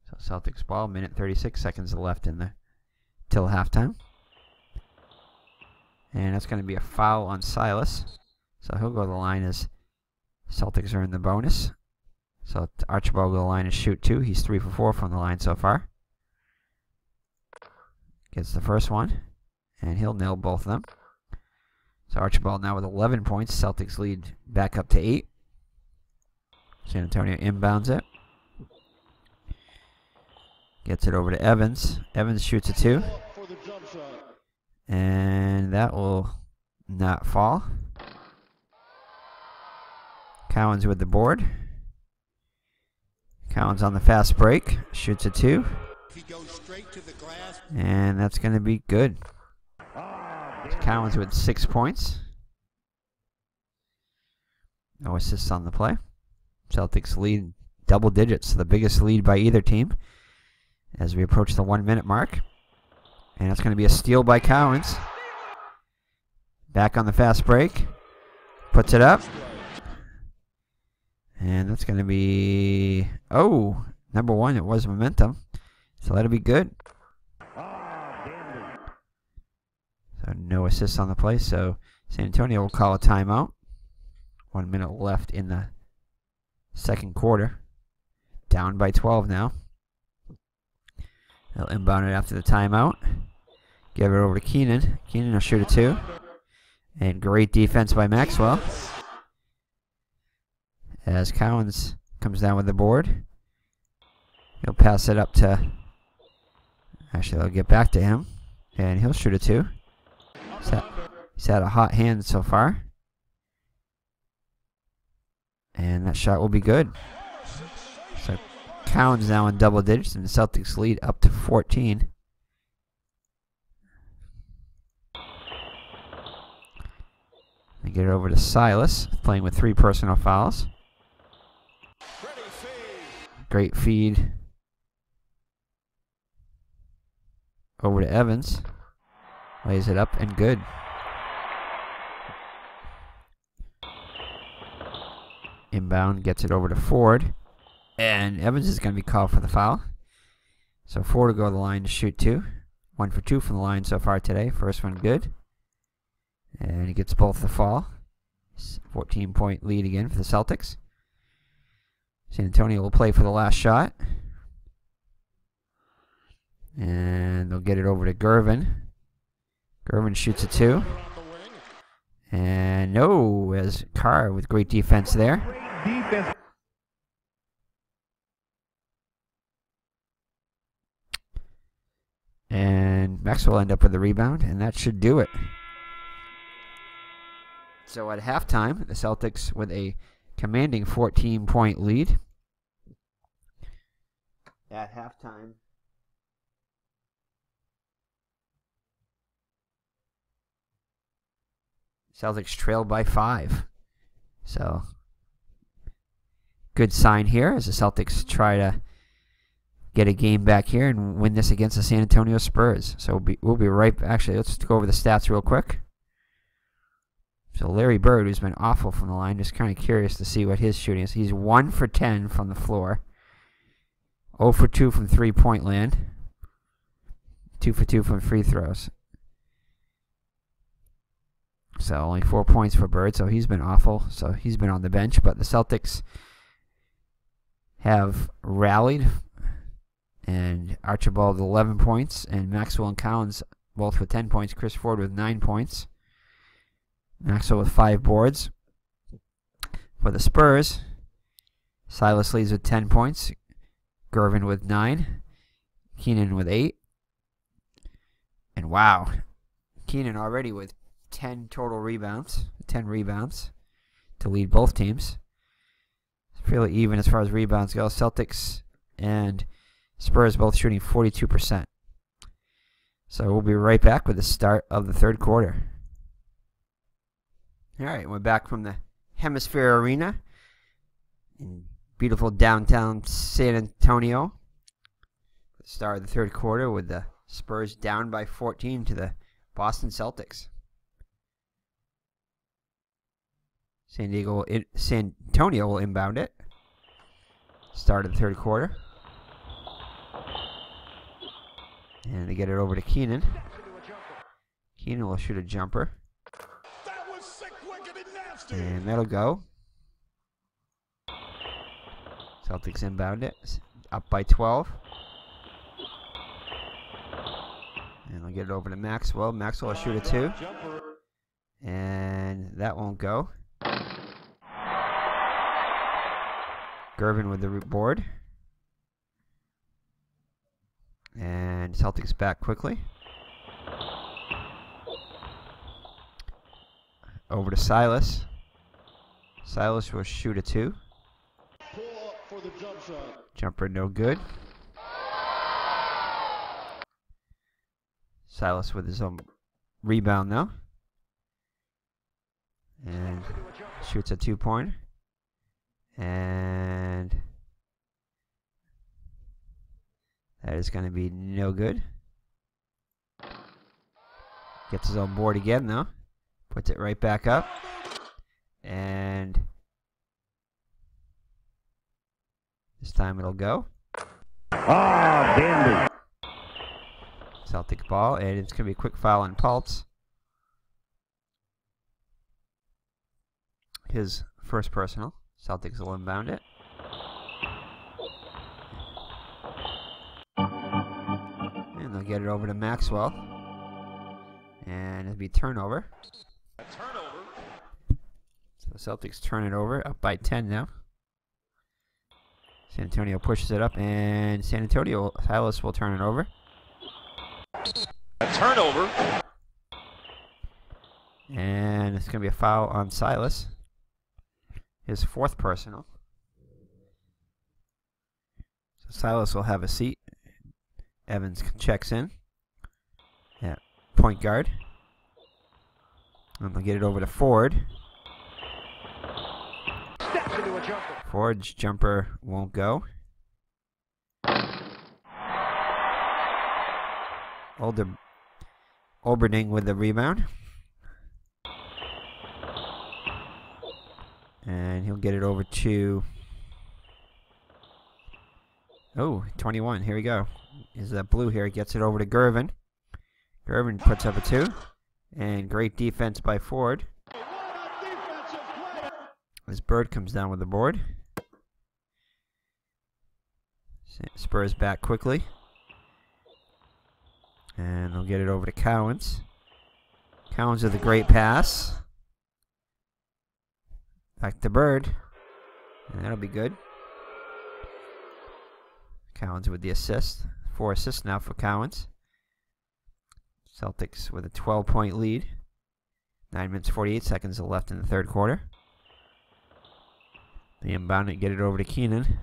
A: So Celtics ball, minute 36 seconds left in the till halftime. And that's going to be a foul on Silas. So he'll go to the line as Celtics are in the bonus. So Archibald will go to the line and shoot 2. He's 3 for 4 from the line so far. Gets the first one. And he'll nail both of them. So Archibald now with 11 points. Celtics lead back up to 8. San Antonio inbounds it. Gets it over to Evans. Evans shoots a 2. And that will not fall. Cowens with the board. Cowens on the fast break. Shoots a 2. And that's going to be good. Cowens with 6 points. No assists on the play. Celtics lead double digits, the biggest lead by either team as we approach the 1 minute mark. And it's going to be a steal by Cowens. Back on the fast break. Puts it up. And that's going to be... Oh, number 1, it was momentum. So that'll be good. So no assists on the play. So San Antonio will call a timeout. 1 minute left in the second quarter. Down by 12 now. They'll inbound it after the timeout. Give it over to Keenan. Keenan will shoot a 2. And great defense by Maxwell. As Cowens comes down with the board. He'll pass it up to... Actually, they'll get back to him. And he'll shoot a 2. He's had a hot hand so far. And that shot will be good. So Cowens now in double digits, and the Celtics lead up to 14. They get it over to Silas, playing with 3 personal fouls. Great feed over to Evans. Lays it up and good. Inbound, gets it over to Ford. And Evans is going to be called for the foul. So Ford will go to the line to shoot 2. 1 for 2 from the line so far today. First one good. And he gets both the fall. 14-point lead again for the Celtics. San Antonio will play for the last shot. And they'll get it over to Gervin. Gervin shoots a 2. And no, as Carr with great defense there. And Maxwell will end up with the rebound, and that should do it. So at halftime, the Celtics with a commanding 14-point lead. At halftime, Celtics trail by 5. So, good sign here as the Celtics try to get a game back here and win this against the San Antonio Spurs. So we'll be right back. Actually, let's go over the stats real quick. So Larry Bird, who's been awful from the line, just kind of curious to see what his shooting is. He's 1 for 10 from the floor. 0 for 2 from three-point land. 2 for 2 from free throws. So only 4 points for Bird, so he's been awful. So he's been on the bench, but the Celtics have rallied. And Archibald with 11 points, and Maxwell and Cowens both with 10 points. Chris Ford with 9 points. Maxwell with 5 boards. For the Spurs, Silas leads with 10 points. Gervin with 9. Keenan with 8. And wow, Keenan already with 10 total rebounds. 10 rebounds to lead both teams. It's fairly even as far as rebounds go. Celtics and Spurs both shooting 42%. So we'll be right back with the start of the third quarter. All right, we're back from the Hemisphere Arena in beautiful downtown San Antonio. The start of the third quarter with the Spurs down by 14 to the Boston Celtics. San Antonio will inbound it. Start of the third quarter. And they get it over to Keenan. Keenan will shoot a jumper. And that'll go. Celtics inbound it. Up by 12. And they'll get it over to Maxwell. Maxwell will shoot a 2. And that won't go. Gervin with the board. And Celtics back quickly. Over to Silas. Silas will shoot a 2. Jumper no good. Silas with his own rebound though. And shoots a 2-pointer. And that is going to be no good. Gets his own board again though. Puts it right back up. And this time it'll go.
D: Ah, dandy.
A: Celtic ball, and it's going to be a quick foul on Paltz. His first personal. Celtics will inbound it. And they'll get it over to Maxwell. And it'll be turnover. So the Celtics turn it over, up by 10 now. San Antonio pushes it up, and San Antonio, Silas will turn it over.
C: A turnover.
A: And it's going to be a foul on Silas. His fourth personal. So Silas will have a seat. Evans checks in at point guard. And they'll get it over to Ford. Ford's jumper won't go. Olberding with the rebound. And he'll get it over to 21. Here we go. Is that blue here? Gets it over to Gervin. Gervin puts up a 2. And great defense by Ford. As Bird comes down with the board. Spurs back quickly. And they'll get it over to Cowens. Cowens with a great pass. Back to Bird. And that'll be good. Cowens with the assist. 4 assists now for Cowens. Celtics with a 12-point lead. 9 minutes 48 seconds left in the third quarter. They inbound it, get it over to Keenan.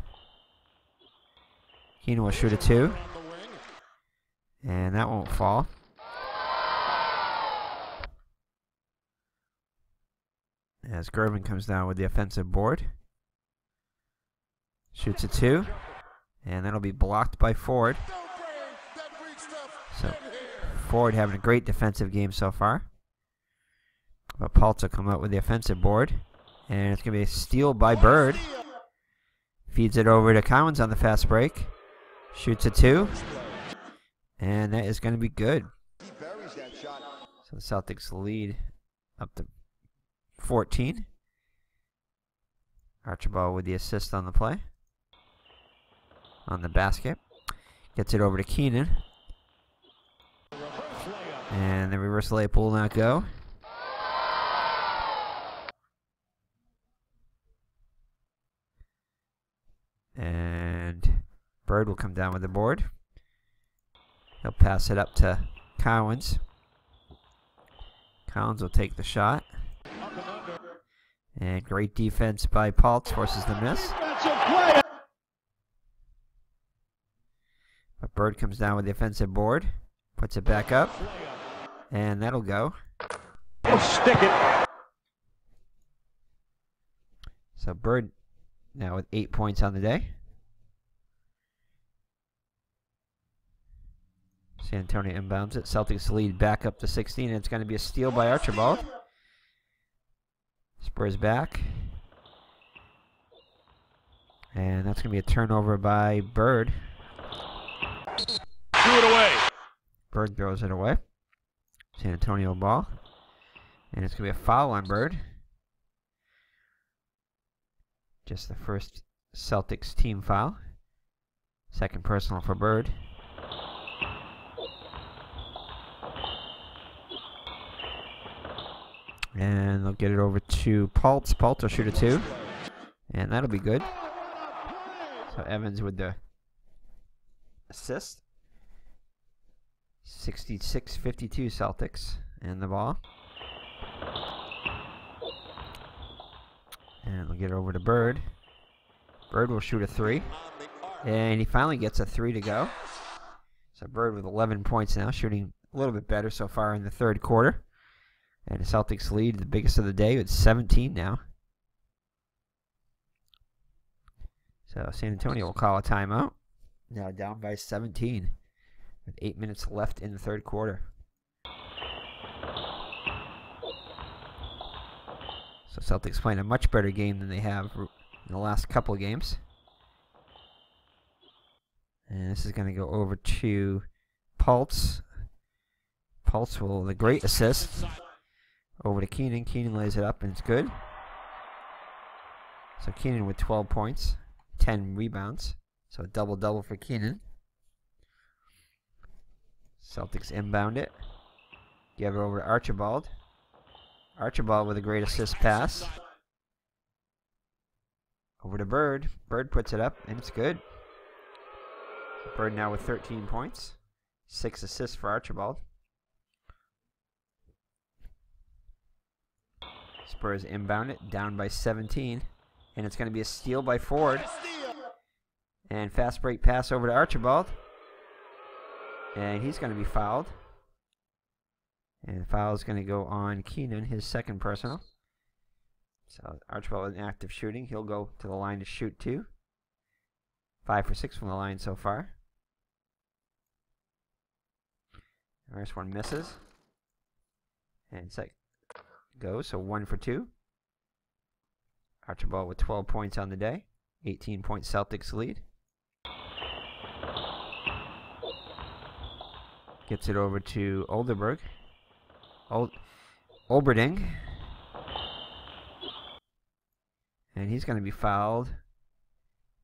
A: Keenan will shoot a 2. And that won't fall. As Gervin comes down with the offensive board. Shoots a 2. And that'll be blocked by Ford. So Ford having a great defensive game so far. But Paltz will come out with the offensive board. And it's going to be a steal by Bird. Feeds it over to Cowens on the fast break. Shoots a 2. And that is going to be good. So the Celtics lead up to 14. Archibald with the assist on the play. On the basket. Gets it over to Keenan. And the reverse layup will not go. And Bird will come down with the board. He'll pass it up to Cowens. Cowens will take the shot. And great defense by Paltz forces the miss. But Bird comes down with the offensive board. Puts it back up. And that'll go.
D: Oh, stick it.
A: So Bird now with 8 points on the day. San Antonio inbounds it. Celtics lead back up to 16, and it's going to be a steal by Archibald. Spurs back. And that's going to be a turnover by Bird.
C: Threw it away.
A: Bird throws it away. San Antonio ball. And it's going to be a foul on Bird. Just the first Celtics team foul. Second personal for Bird. And they'll get it over to Paltz. Paltz will shoot a 2. And that'll be good. So Evans with the assist. 66-52 Celtics. And the ball. And they'll get it over to Bird. Bird will shoot a 3. And he finally gets a 3 to go. So Bird with 11 points now, shooting a little bit better so far in the third quarter. And the Celtics lead, the biggest of the day, with 17 now. So San Antonio will call a timeout. Now down by 17 with 8 minutes left in the third quarter. So Celtics playing a much better game than they have in the last couple of games. And this is going to go over to Paltz. Paltz will, the great assist. Over to Keenan. Keenan lays it up and it's good. So Keenan with 12 points, 10 rebounds. So a double-double for Keenan. Celtics inbound it. Give it over to Archibald. Archibald with a great assist pass. Over to Bird. Bird puts it up and it's good. Bird now with 13 points. 6 assists for Archibald. Spurs inbound it, down by 17. And it's going to be a steal by Ford. And fast break pass over to Archibald. And he's going to be fouled. And the foul is going to go on Keenan, his second personal. So Archibald with an active shooting. He'll go to the line to shoot 2. 5 for 6 from the line so far. The first one misses. And second goes, so 1 for 2. Archibald with 12 points on the day. 18-point Celtics lead. Gets it over to Oldenburg. Olberding. And he's going to be fouled.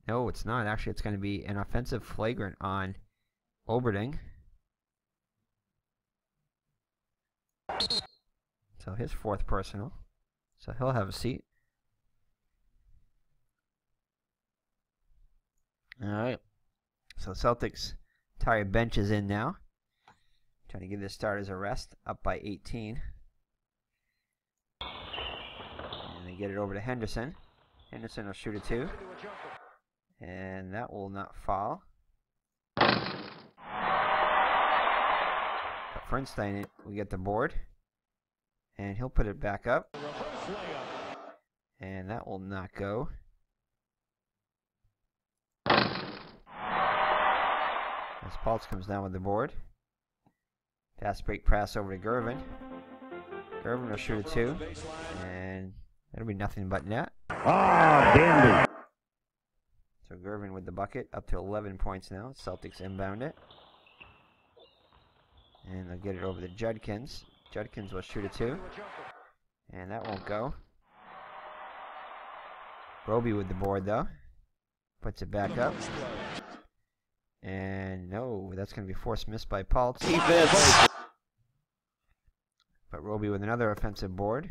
A: No, it's not. Actually, it's going to be an offensive flagrant on Olberding. So his 4th personal. So he'll have a seat. Alright. So Celtics entire bench is in now. Trying to give the starters a rest. Up by 18. And they get it over to Henderson. Henderson will shoot a 2. And that will not fall. But Fernstein will get the board. And he'll put it back up. And that will not go. As Paltz comes down with the board. Fast break pass over to Gervin. Gervin will shoot a 2. And that'll be nothing but net.
D: Ah, dandy.
A: So Gervin with the bucket, up to 11 points now. Celtics inbound it. And they'll get it over to Judkins. Judkins will shoot a 2. And that won't go. Roby with the board though. Puts it back up. And no, that's going to be forced miss by Paltz. But Roby with another offensive board.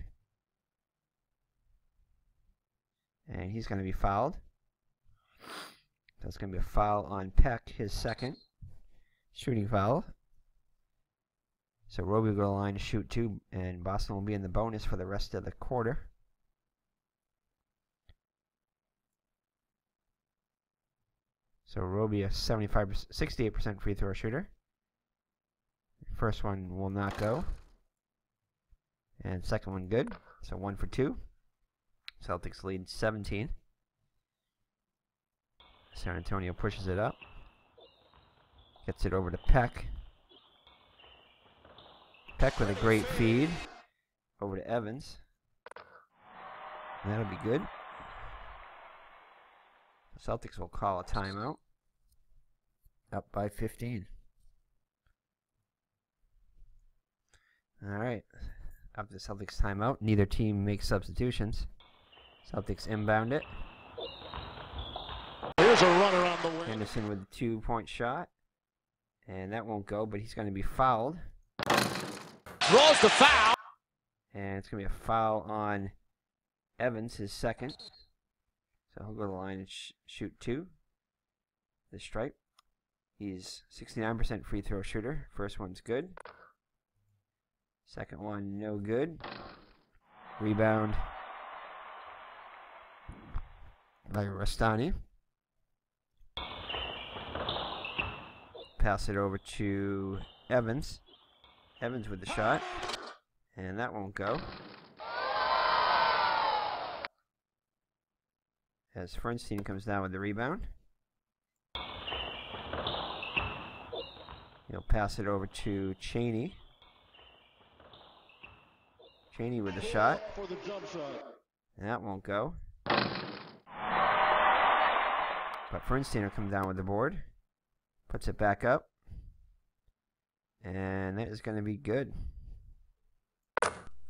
A: And he's going to be fouled. That's going to be a foul on Peck, his second shooting foul. So Roby will go to the line to shoot 2, and Boston will be in the bonus for the rest of the quarter. So Roby a 68% free throw shooter. First one will not go. And second one good. So 1 for 2. Celtics lead 17. San Antonio pushes it up. Gets it over to Peck. Peck with a great feed. Over to Evans. And that'll be good. The Celtics will call a timeout. Up by 15. Alright. After the Celtics timeout, neither team makes substitutions. Celtics inbound it.
B: Here's a runner on the wing.
A: Henderson with a 2-point shot. And that won't go, but he's going to be fouled.
C: Draws the foul.
A: And it's going to be a foul on Evans, his second. So he'll go to the line and shoot 2. The stripe. He's 69% free throw shooter. First one's good. Second one, no good. Rebound by Rastani. Pass it over to Evans. Evans with the shot. And that won't go. As Fernstein comes down with the rebound. He'll pass it over to Chaney. Chaney with the shot. And that won't go. But Fernstein will come down with the board. Puts it back up. And that is going to be good.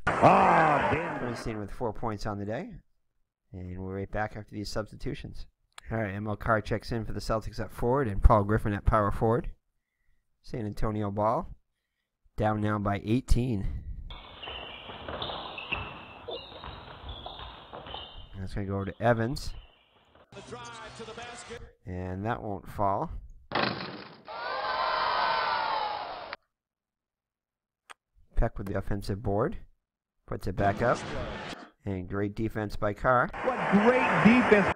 A: Fernstein with 4 points on the day. And we're right back after these substitutions. Alright, ML Carr checks in for the Celtics at forward and Paul Griffin at power forward. San Antonio ball. Down now by 18. And it's going to go over to Evans. And that won't fall. Peck with the offensive board. Puts it back up. And great defense by Carr.
D: What great defense.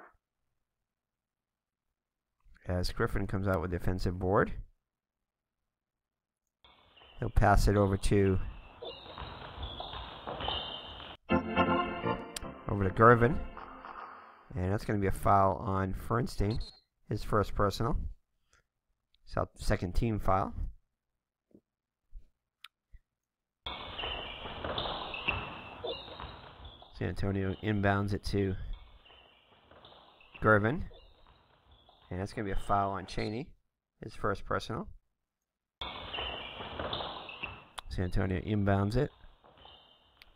A: As Griffin comes out with the offensive board. He'll pass it over to Gervin. And that's going to be a foul on Fernstein. His first personal. Second team foul. San Antonio inbounds it to Gervin. And that's going to be a foul on Chaney. His first personal. San Antonio inbounds it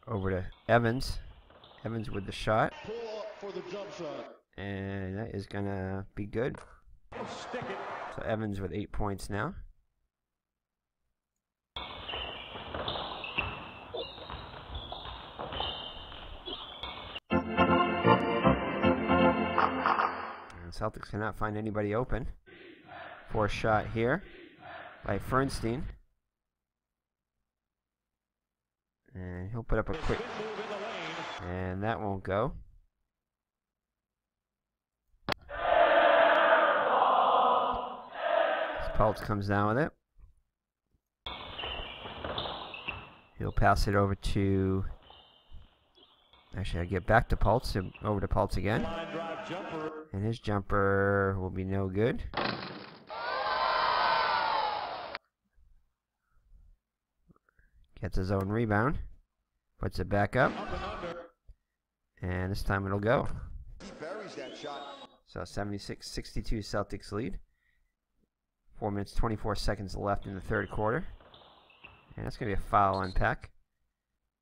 A: over to Evans. Evans with the shot. And that is going to be good. So Evans with 8 points now. And Celtics cannot find anybody open. Fourth shot here by Fernstein. And he'll put up a quick, and that won't go. Pultz comes down with it. He'll pass it over to, actually I get back to Pultz, over to Pultz again. And his jumper will be no good. Gets his own rebound. Puts it back up. And this time it'll go. So 76-62 Celtics lead. 4 minutes, 24 seconds left in the third quarter. And that's going to be a foul on Peck.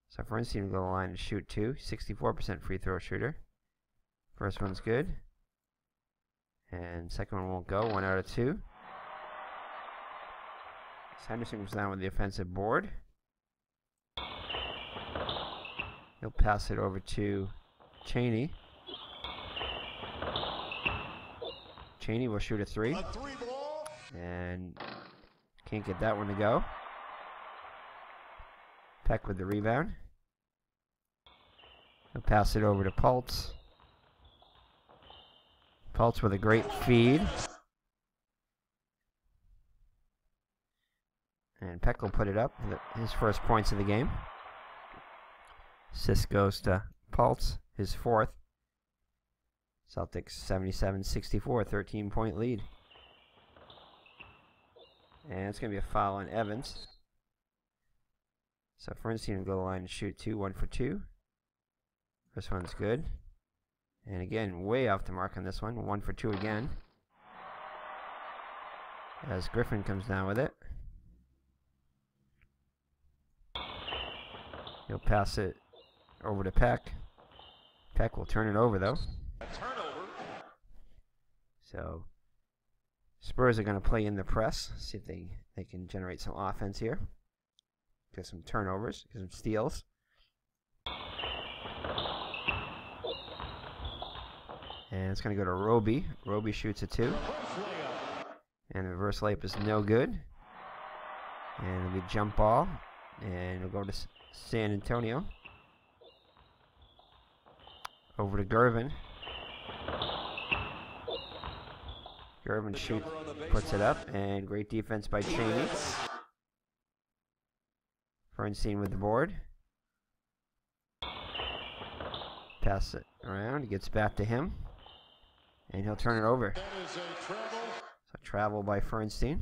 A: So Fernstein will go to the line and shoot 2. 64% free throw shooter. First one's good. And second one won't go. 1 out of 2. Henderson comes down with the offensive board. He'll pass it over to Chaney. Chaney will shoot a 3. And can't get that one to go. Peck with the rebound. He'll pass it over to Pultz. Pultz with a great feed. And Peck will put it up. His first points of the game. Assist goes to Pultz, his fourth. Celtics 77-64, 13-point lead. And it's going to be a foul on Evans. So Fernstein will go to the line and shoot 2, 1 for 2. This one's good. And again, way off the mark on this one. 1 for 2 again. As Griffin comes down with it. He'll pass it over to Peck. Peck will turn it over though.
C: A turnover.
A: So Spurs are going to play in the press. See if they can generate some offense here. Get some turnovers, get some steals. And it's going to go to Roby. Roby shoots a 2. And the reverse layup is no good. And it'll be a jump ball. And it'll go to San Antonio. Over to Gervin. Gervin shoots, puts it up. And great defense by Cheney. Fernstein with the board. Pass it around. He gets back to him. And he'll turn it over. So travel by Fernstein.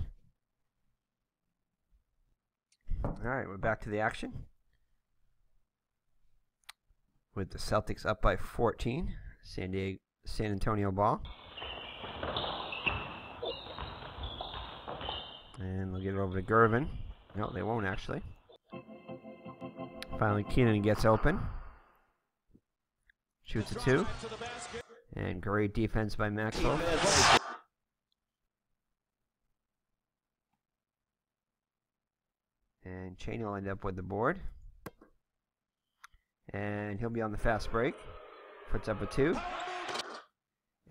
A: Alright, we're back to the action. With the Celtics up by 14. San Antonio ball. And they'll get it over to Gervin. No, they won't actually. Finally, Keenan gets open. Shoots a 2. And great defense by Maxwell. And Cheney will end up with the board. And he'll be on the fast break. Puts up a 2.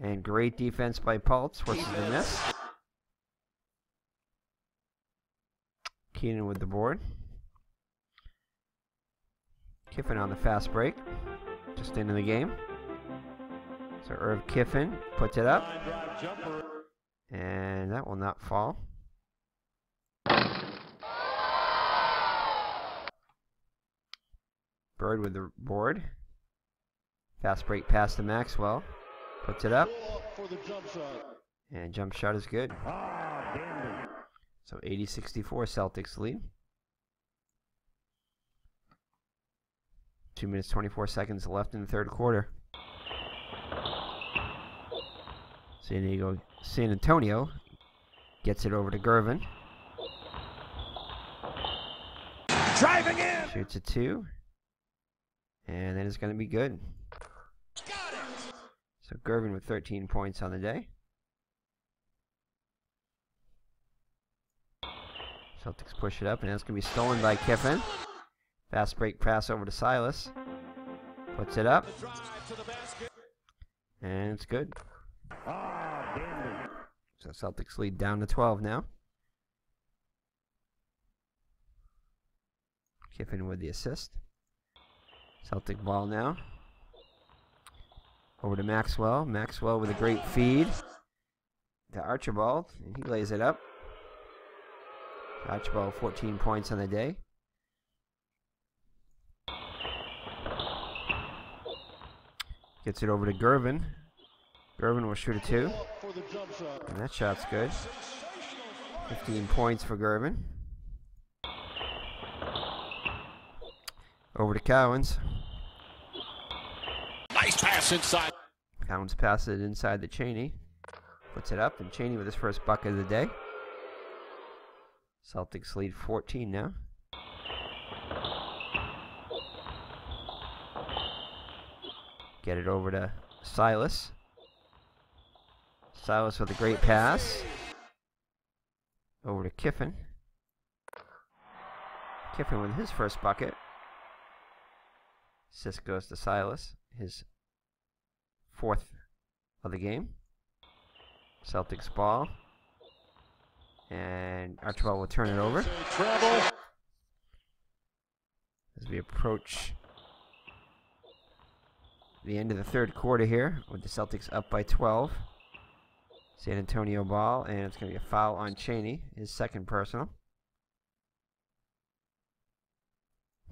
A: And great defense by Pultz. Forces the miss. Keenan with the board. Kiffin on the fast break. Just into the game. So Irv Kiffin puts it up. And that will not fall. Bird with the board. Fast break pass to Maxwell. Puts it up. And jump shot is good. So 80-64 Celtics lead. 2 minutes 24 seconds left in the third quarter. San Antonio gets it over to Gervin.
C: Driving in.
A: Shoots a 2. And then it's going to be good. So Gervin with 13 points on the day. Celtics push it up, and it's going to be stolen by Kiffin. Fast break pass over to Silas. Puts it up. And it's good. So Celtics lead down to 12 now. Kiffin with the assist. Celtic ball now. Over to Maxwell. Maxwell with a great feed to Archibald, and he lays it up. Archibald 14 points on the day. Gets it over to Gervin. Gervin will shoot a 2. And that shot's good. 15 points for Gervin. Over to Cowens.
C: Nice pass inside.
A: Cowens passes it inside the Cheney. Puts it up, and Cheney with his first bucket of the day. Celtics lead 14 now. Get it over to Silas. Silas with a great pass. Over to Kiffin. Kiffin with his first bucket. Assist goes to Silas. His 4th of the game. Celtics ball. And Archibald will turn it over. As we approach the end of the third quarter here, with the Celtics up by 12. San Antonio ball, and it's going to be a foul on Cheney, his second personal.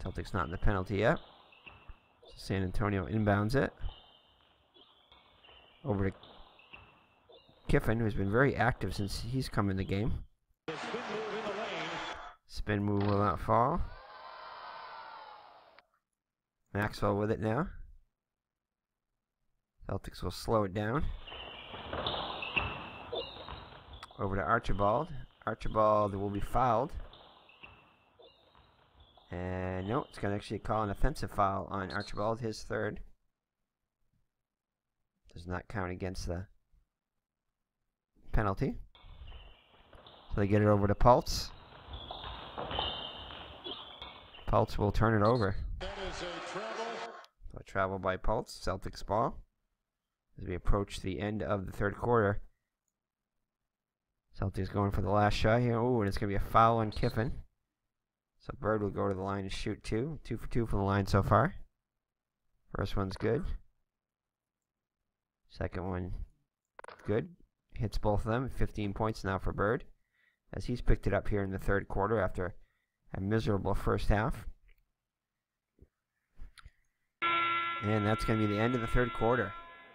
A: Celtics not in the penalty yet. So San Antonio inbounds it. Over to Kiffin, who's been very active since he's come in the game. Spin move will not fall. Maxwell with it now. Celtics will slow it down. Over to Archibald. Archibald will be fouled. And no, it's going to actually call an offensive foul on Archibald, his third. Does not count against the penalty. So they get it over to Pulse. Pulse will turn it over.
C: That is a travel.
A: So a travel by Pulse, Celtics ball. As we approach the end of the third quarter. Celtics going for the last shot here. Oh, and it's going to be a foul on Kiffin. So Bird will go to the line and shoot two. 2 for 2 from the line so far. First one's good. Second one, good. Hits both of them. 15 points now for Bird, as he's picked it up here in the third quarter after a miserable first half. And that's going to be the end of the third quarter.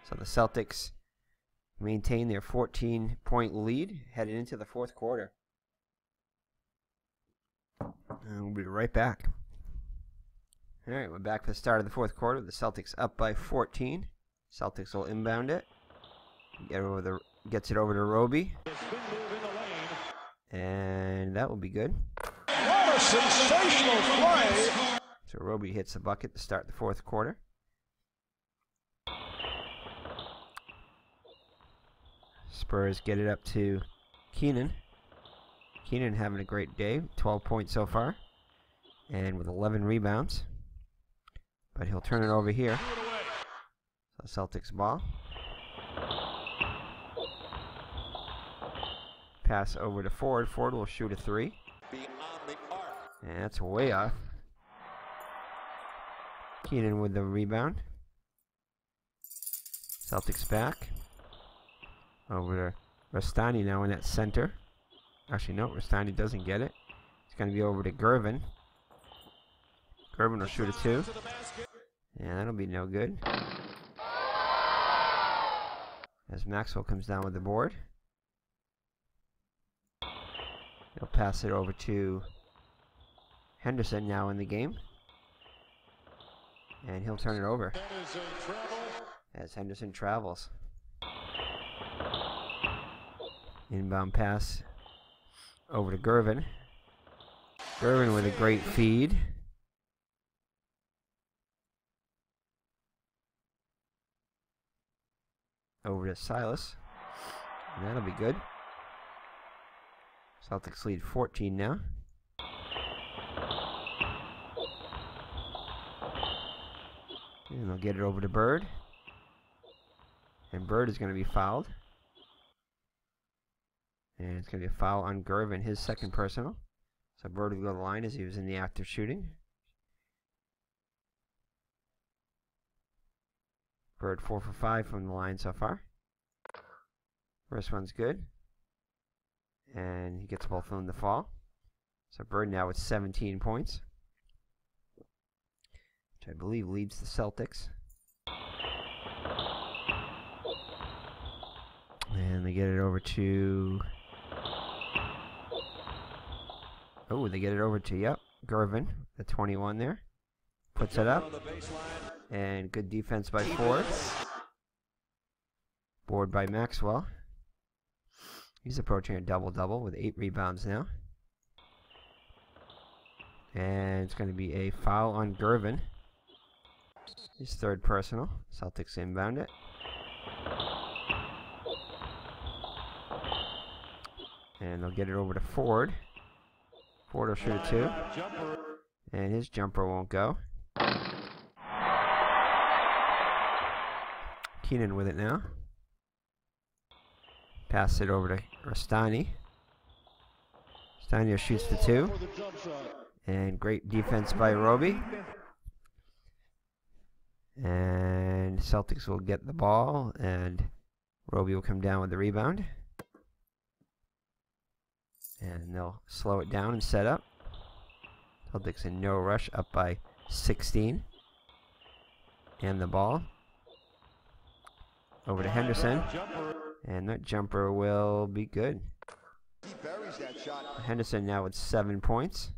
A: So the Celtics maintain their 14-point lead headed into the fourth quarter. And we'll be right back. All right, we're back for the start of the fourth quarter. The Celtics up by 14. Celtics will inbound it. Gets it over to Roby. And that will be good.
C: What a sensational play!
A: So Roby hits the bucket to start the fourth quarter. Spurs get it up to Keenan. Keenan having a great day. 12 points so far. And with 11 rebounds. But he'll turn it over here. So Celtics ball. Pass over to Ford. Ford will shoot a three.
C: Beyond the arc.
A: And that's way off. Keenan with the rebound. Celtics back. Over to Rastani now in that center. Actually, no, Rastani doesn't get it. It's going to be over to Gervin. Gervin will shoot a two. And that'll be no good. As Maxwell comes down with the board. He'll pass it over to Henderson now in the game. And he'll turn it over. As Henderson travels. Inbound pass over to Gervin. Gervin with a great feed. Over to Silas. And that'll be good. Celtics lead 14 now. And they'll get it over to Bird. And Bird is going to be fouled. And it's going to be a foul on Gervin, his second personal. So Bird will go to the line as he was in the act of shooting. Bird 4 for 5 from the line so far. First one's good. And he gets both of them to fall. So Bird now with 17 points. Which I believe leads the Celtics. And they get it over to... Oh, they get it over to, yep, Gervin, the 21 there. Puts it up. And good defense by Ford. Board by Maxwell. He's approaching a double-double with 8 rebounds now. And it's going to be a foul on Gervin. His third personal. Celtics inbound it. And they'll get it over to Ford. Ford will shoot a 2. And his jumper won't go. Keenan with it now. Pass it over to Rastani. Rastani shoots the 2. And great defense by Roby. And Celtics will get the ball. And Roby will come down with the rebound. And they'll slow it down and set up. Celtics in no rush, up by 16. And the ball. over to Henderson. And that jumper will be good.
B: He buries that shot.
A: Henderson now with 7 points.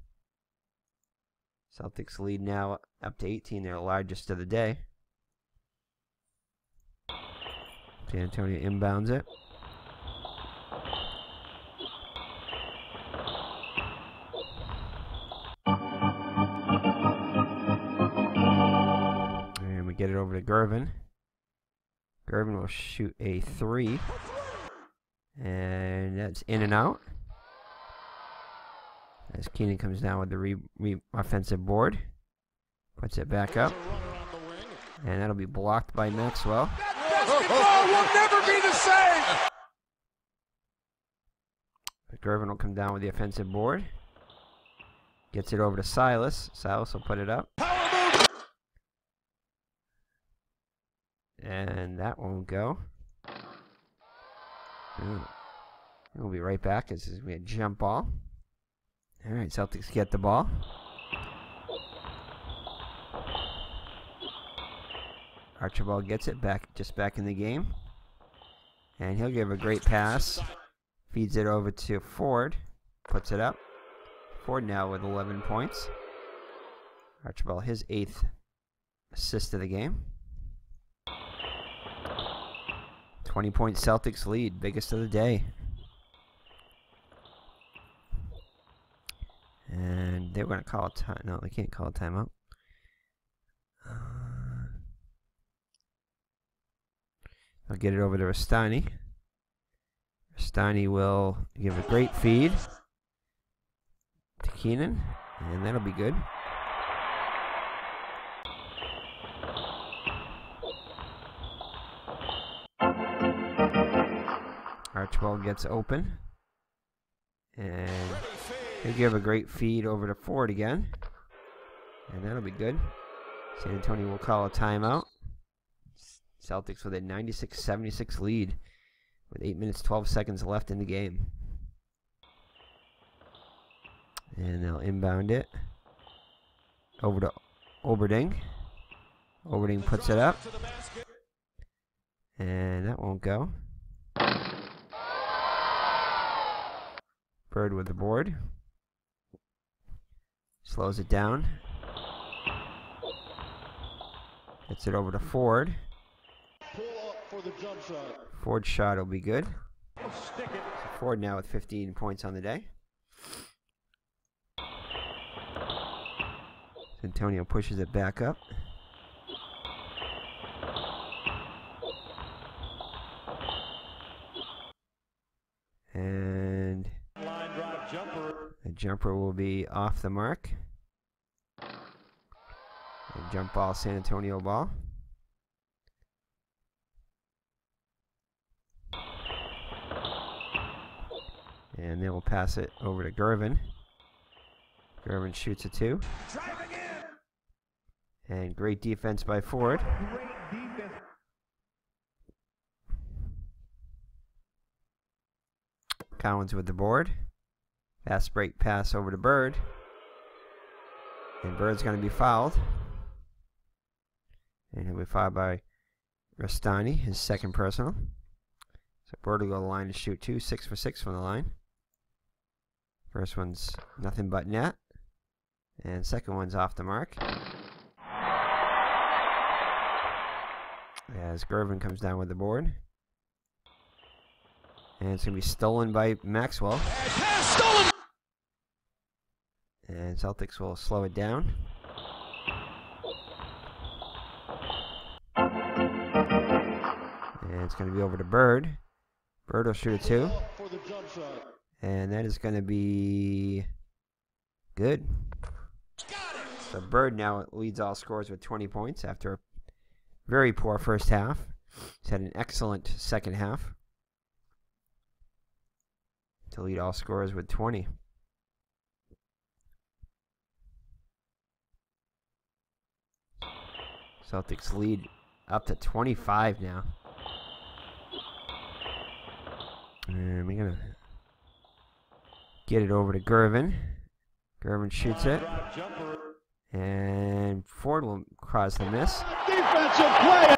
A: Celtics lead now up to 18, their largest of the day. San Antonio inbounds it. And we get it over to Gervin. Gervin will shoot a 3. And that's in and out. As Keenan comes down with the offensive board. Puts it back up. And that'll be blocked by Maxwell.
C: Basketball will never be the same.
A: But Gervin will come down with the offensive board. Gets it over to Silas. Silas will put it up. And that won't go. We'll be right back. This is a jump ball. Alright, Celtics get the ball. Archibald gets it just back in the game. And he'll give a great pass. Feeds it over to Ford. Puts it up. Ford now with 11 points. Archibald, his 8th assist of the game. 20-point Celtics lead, biggest of the day. And they're going to call a time. No, they can't call a timeout. They'll get it over to Rastani. Rastani will give a great feed to Keenan, and that'll be good. Archibald gets open, and he'll give a great feed over to Ford again, and that'll be good. San Antonio will call a timeout. Celtics with a 96-76 lead with 8 minutes 12 seconds left in the game. And they'll inbound it over to Oberding. Oberding puts it up, and that won't go. Bird with the board. Slows it down. Gets it over to Ford. Ford's shot will be good. So Ford now with 15 points on the day. Antonio pushes it back up. And the jumper will be off the mark. And jump ball, San Antonio ball. And they will pass it over to Gervin. Gervin shoots a 2. And great defense by Ford. Collins with the board. Fast break pass over to Bird. And Bird's going to be fouled. And he'll be fouled by Rastani, his second personal. So Bird will go to the line to shoot 2, 6 for 6 from the line. First one's nothing but net. And second one's off the mark. As Gervin comes down with the board. And it's going to be stolen by Maxwell. Stolen! And Celtics will slow it down. And it's going to be over to Bird. Bird will shoot a 2. And that is going to be good. So Bird now leads all scorers with 20 points after a very poor first half. He's had an excellent second half to lead all scorers with 20. Celtics lead up to 25 now. And we're going to get it over to Gervin. Gervin shoots it. And Ford will cause the miss.
D: Defensive play.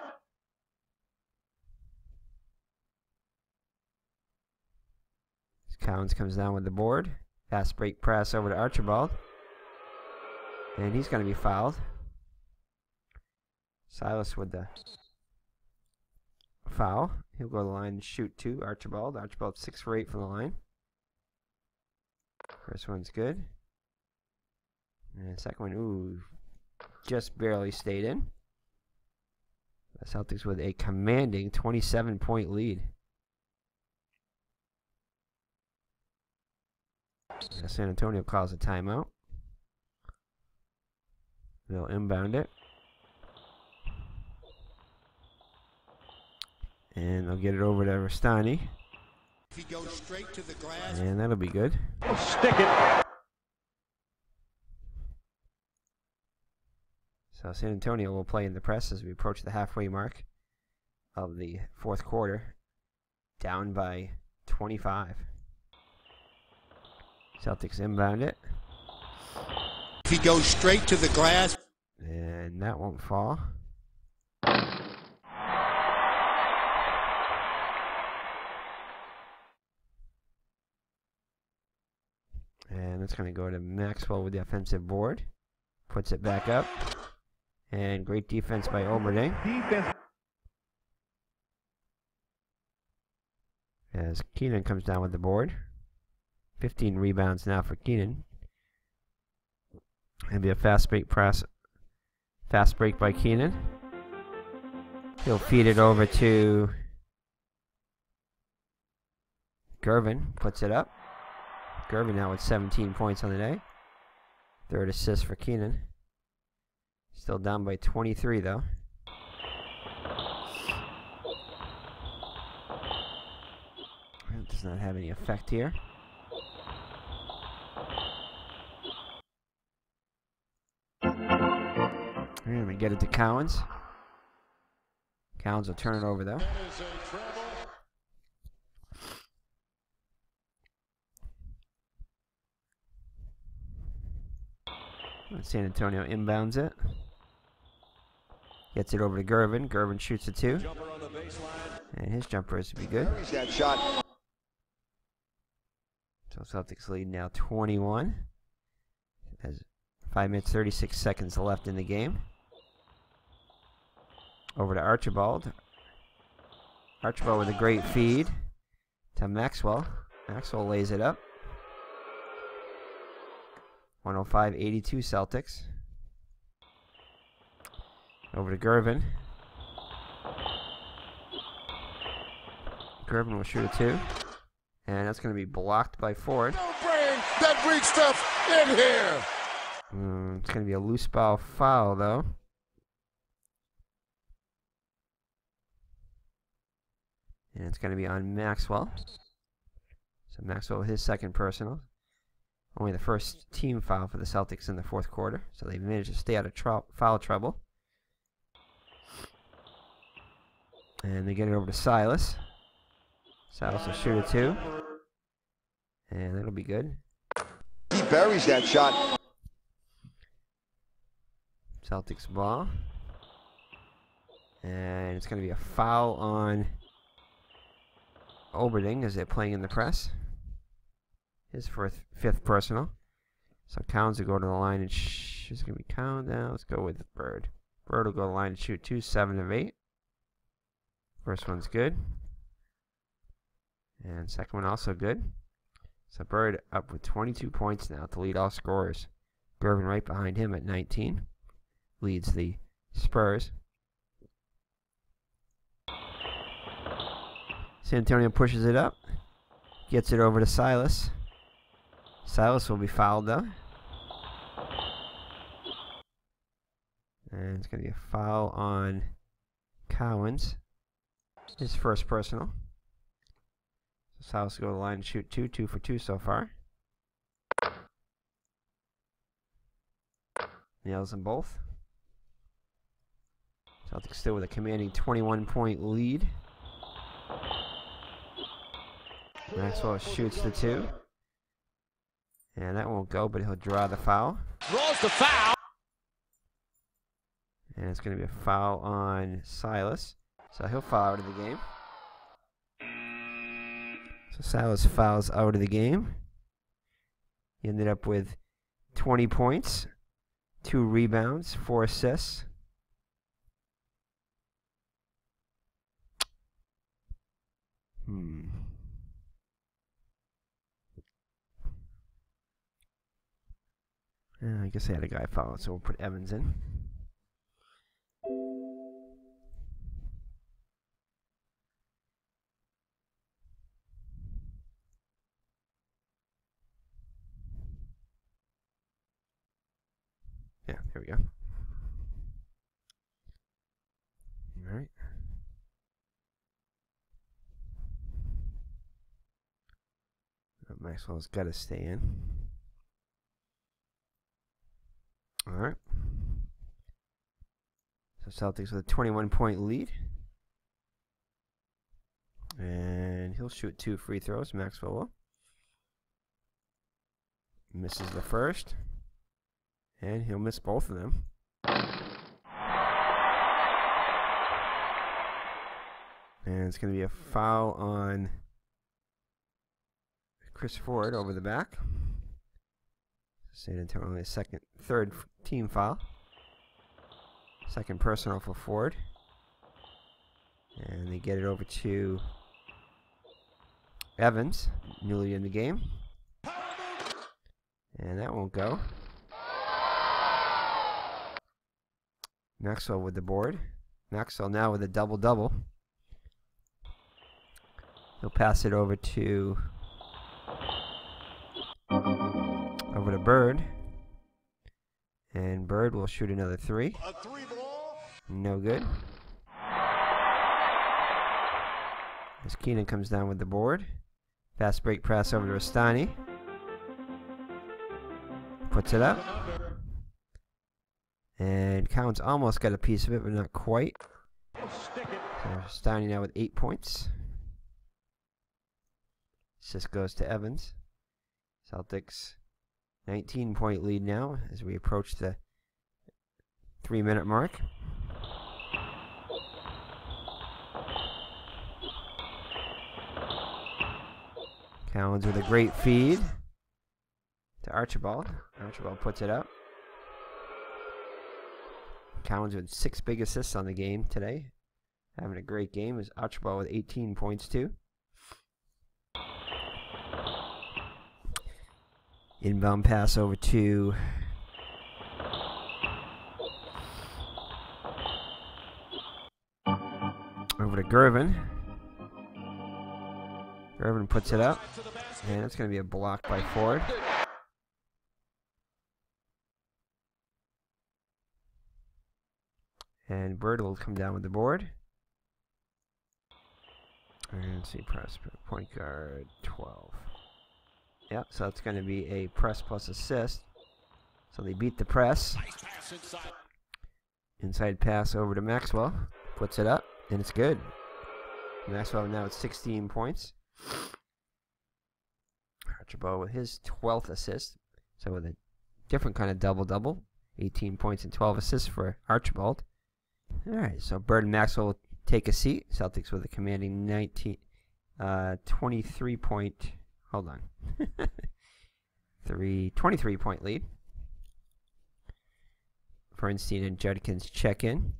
A: Collins comes down with the board. Fast break press over to Archibald. And he's going to be fouled. Silas with the foul. He'll go to the line and shoot 2. Archibald. Archibald 6 for 8 from the line. First one's good. And the second one, ooh, just barely stayed in. The Celtics with a commanding 27-point lead. And San Antonio calls a timeout. They'll inbound it. And they'll get it over to Rastani.
B: If he goes straight to the glass.
A: And that'll be good.
D: Stick it.
A: So San Antonio will play in the press as we approach the halfway mark of the fourth quarter. Down by 25. Celtics inbound it.
B: If he goes straight to the glass.
A: And that won't fall. And that's going to go to Maxwell with the offensive board. Puts it back up. And great defense by Oberding.
D: Defense.
A: As Keenan comes down with the board. 15 rebounds now for Keenan. It'll be a fast break press. Fast break by Keenan. He'll feed it over to Gervin. Puts it up. Gervin now with 17 points on the day. Third assist for Keenan. Still down by 23 though. That does not have any effect here. And we get it to Collins. Collins will turn it over though. San Antonio inbounds it. Gets it over to Gervin. Gervin shoots a 2. And his jumper is to be good.
C: That shot.
A: So Celtics lead now 21. Has 5 minutes 36 seconds left in the game. Over to Archibald. Archibald with a great feed to Maxwell. Maxwell lays it up. 105-82 Celtics. Over to Gervin. Gervin will shoot a 2. And that's going to be blocked by Ford.
C: Don't bring that weak stuff in here.
A: It's going to be a loose ball foul, though. And it's going to be on Maxwell. So Maxwell with his second personal. Only the first team foul for the Celtics in the fourth quarter. So they managed to stay out of foul trouble. And they get it over to Silas. Silas will shoot a 2. And that'll be good.
C: He buries that shot.
A: Celtics ball. And it's going to be a foul on Oberding as they're playing in the press. His fifth personal. So Collins will go to the line and it's going to be Collins now. Let's go with Bird. Bird will go to the line and shoot 2, 7 of 8. First one's good. And second one also good. So Bird up with 22 points now to lead all scorers. Gervin right behind him at 19. Leads the Spurs. San Antonio pushes it up. Gets it over to Silas. Silas will be fouled though. And it's going to be a foul on Collins. His first personal. So Silas will go to the line and shoot 2. 2 for 2 so far. Nails them both. Celtics still with a commanding 21-point lead. Maxwell shoots the 2. And that won't go, but he'll draw the foul.
C: Draws the foul.
A: And it's going to be a foul on Silas. So he'll foul out of the game. So Silas fouls out of the game. He ended up with 20 points, 2 rebounds, 4 assists. I guess I had a guy foul, so we'll put Evans in. Yeah, there we go. All right. Maxwell's got to stay in. All right. So Celtics with a 21-point lead. And he'll shoot 2 free throws. Maxwell will. Misses the first. And he'll miss both of them. And it's going to be a foul on Chris Ford over the back. Stayed until only a third team foul. Second personal for Ford. And they get it over to Evans, newly in the game. And that won't go. Maxwell with the board. Maxwell now with a double-double. He'll pass it over to Bird. And Bird will shoot another 3. No good. As Keenan comes down with the board. Fast break pass over to Rastani. Puts it up. And Counts almost got a piece of it, but not quite. So Rastani now with 8 points. Assist goes to Evans. Celtics 19-point lead now as we approach the 3-minute mark. Cowens with a great feed to Archibald. Archibald puts it up. Cowens with 6 big assists on the game today. Having a great game is Archibald with 18 points too. Inbound pass over to Gervin. Gervin puts it up, and it's going to be a block by Ford. And Bird will come down with the board. And see, press point guard 12. Yep, so it's going to be a press plus assist. So they beat the press. Inside pass over to Maxwell. Puts it up, and it's good. Maxwell now at 16 points. Archibald with his 12th assist. So with a different kind of double-double. 18 points and 12 assists for Archibald. Alright, so Bird and Maxwell will take a seat. Celtics with a commanding 23-point... Hold on. 23-point lead. Bernstein and Judkins check in.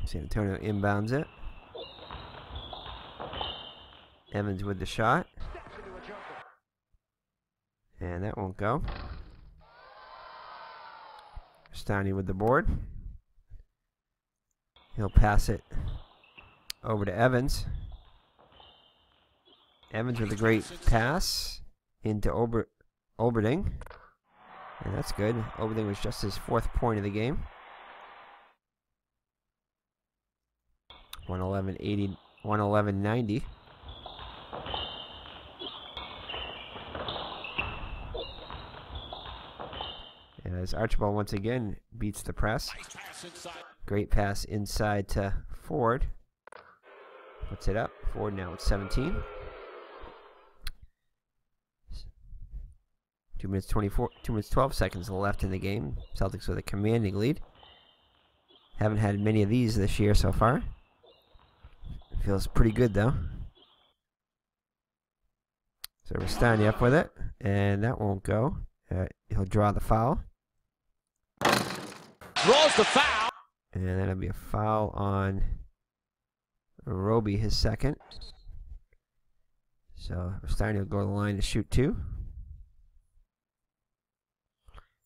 A: San Antonio inbounds it. Evans with the shot. And that won't go. Steiny with the board. He'll pass it over to Evans. Evans with a great pass into Oberding. And that's good. Oberding was just his 4th point of the game. 111-80, 111-90. As Archibald once again beats the press. Great pass inside to Ford. Puts it up. Ford now at 17. 2 minutes 12 seconds left in the game. Celtics with a commanding lead. Haven't had many of these this year so far. Feels pretty good though. So we're starting up with it, and that won't go. He'll draw the foul.
C: Draws the foul.
A: And that'll be a foul on Roby, his second. So we're starting to go to the line to shoot 2.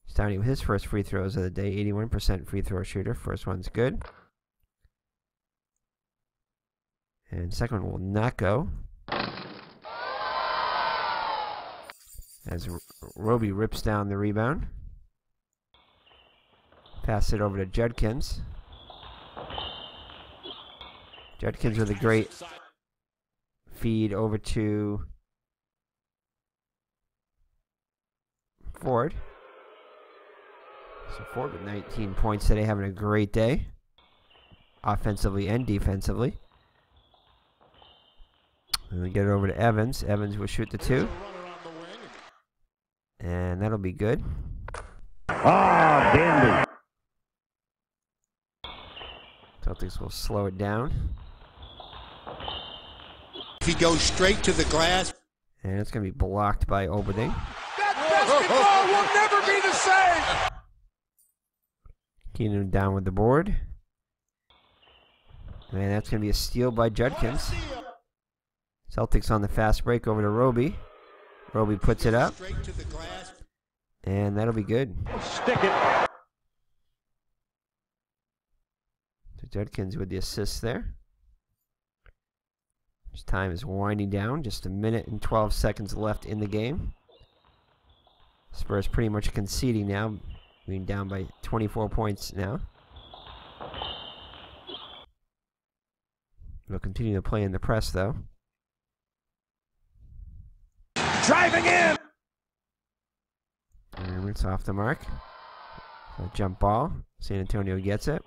A: Starting with his first free throws of the day, 81% free throw shooter. First one's good. And second one will not go. As Roby rips down the rebound. Pass it over to Judkins. Judkins with a great feed over to Ford. So Ford with 19 points today, having a great day. Offensively and defensively. And we get it over to Evans. Evans will shoot the 2. And that'll be good.
D: Ah, dandy.
B: Celtics
A: will slow it down.
B: He goes straight to the glass.
A: And it's going to be blocked by Oberding.
C: That basketball will never be the same.
A: Keenan down with the board. And that's going to be a steal by Judkins. Celtics on the fast break over to Roby. Roby puts it up. And that'll be good.
D: Stick it.
A: So Judkins with the assist there. His time is winding down. Just a minute and 12 seconds left in the game. Spurs pretty much conceding now. Being down by 24 points now. They'll continue to play in the press though.
D: Driving in.
A: And it's off the mark. So jump ball. San Antonio gets it.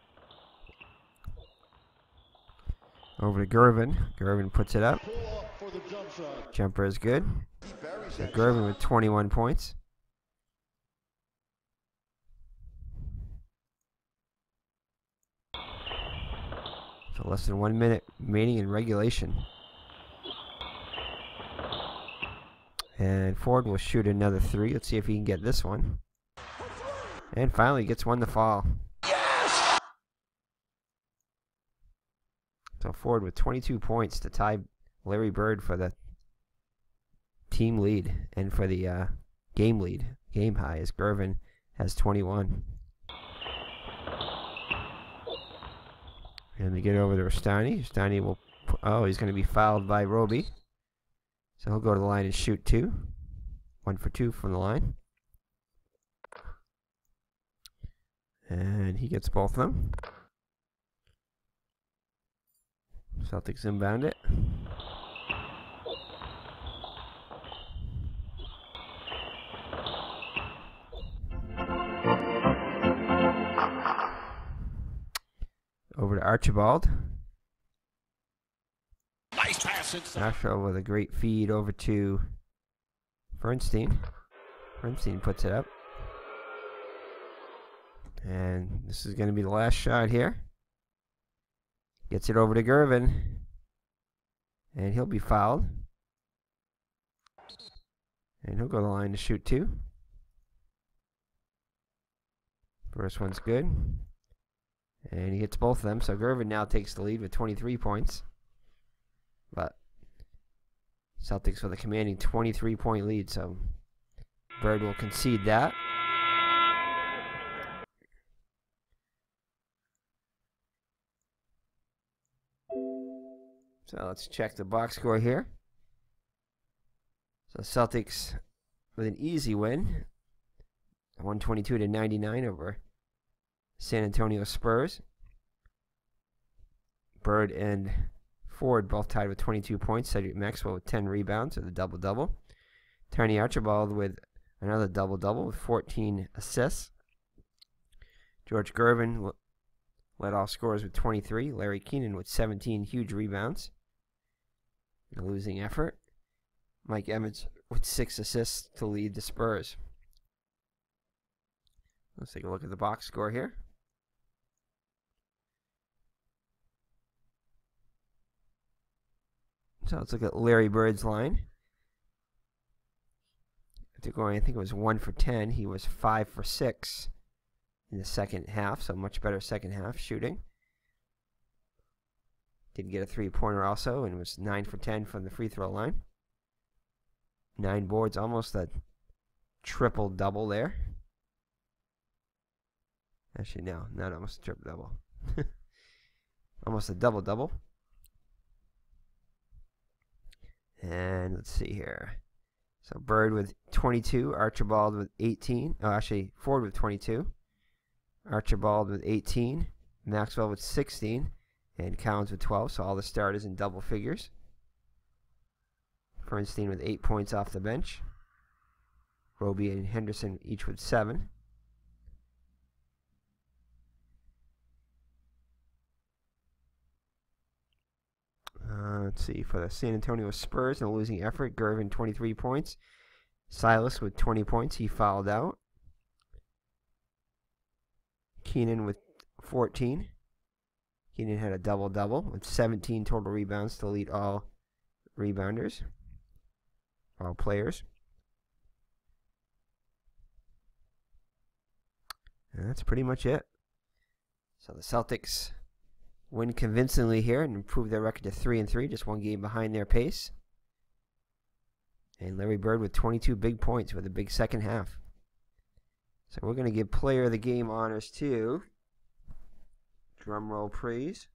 A: Over to Gervin. Gervin puts it up. Jumper is good. So Gervin with 21 points. So less than 1 minute remaining in regulation. And Ford will shoot another 3. Let's see if he can get this one. And finally gets one to fall.
C: Yes!
A: So Ford with 22 points to tie Larry Bird for the team lead and for the game lead. Game high as Gervin has 21. And they get over to Rustani. Rustani will... Oh, he's going to be fouled by Roby. So he'll go to the line and shoot 2. 1 for 2 from the line. And he gets both of them. Celtics inbound it. Over to Archibald.
C: Nice pass inside.
A: Archibald with a great feed over to Bernstein. Bernstein puts it up. And this is going to be the last shot here. Gets it over to Gervin. And he'll be fouled. And he'll go to the line to shoot 2. First one's good. And he hits both of them. So Gervin now takes the lead with 23 points. But Celtics with a commanding 23-point lead. So Bird will concede that. So let's check the box score here. So Celtics with an easy win. 122-99 over San Antonio Spurs. Bird and Ford both tied with 22 points. Cedric Maxwell with 10 rebounds with a double-double. Tony Archibald with another double-double with 14 assists. George Gervin led all scorers with 23. Larry Keenan with 17 huge rebounds. A losing effort. Mike Evans with 6 assists to lead the Spurs. Let's take a look at the box score here. So let's look at Larry Bird's line. After going, I think it was 1 for 10, he was 5 for 6 in the second half, so much better second half shooting. Did get a three-pointer also, and was 9 for 10 from the free throw line. 9 boards, almost a triple-double there. Actually, no, not almost a triple-double. Almost a double-double. And let's see here. So Bird with 22, Archibald with 18. Oh, actually, Ford with 22. Archibald with 18. Maxwell with 16. And Collins with 12. So all the starters in double figures. Bernstein with 8 points off the bench. Roby and Henderson each with 7. Let's see, for the San Antonio Spurs in a losing effort, Gervin 23 points. Silas with 20 points. He fouled out. Keenan with 14. Keenan had a double-double with 17 total rebounds to lead all rebounders, all players. And that's pretty much it. So the Celtics win convincingly here and improve their record to 3-3, just one game behind their pace. And Larry Bird with 22 big points with a big second half. So we're going to give player of the game honors to, drum roll please.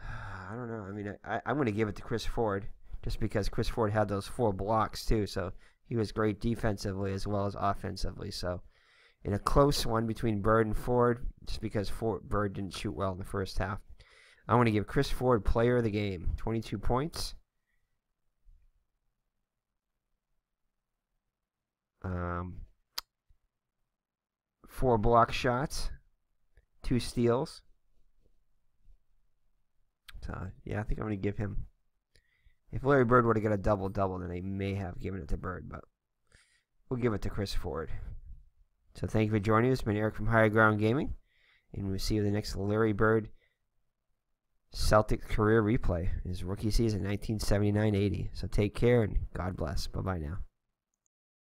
A: I don't know. I mean, I'm going to give it to Chris Ford just because Chris Ford had those 4 blocks too. So he was great defensively as well as offensively. So in a close one between Bird and Ford, just because Bird didn't shoot well in the first half, I want to give Chris Ford player of the game. 22 points. 4 block shots, 2 steals. So, yeah, I think I'm going to give him. If Larry Bird would have got a double-double, then I may have given it to Bird, but we'll give it to Chris Ford. So thank you for joining us. It's been Eric from Higher Ground Gaming, and we'll see you in the next Larry Bird Celtic career replay. His rookie season, 1979-80. So take care, and God bless. Bye-bye now.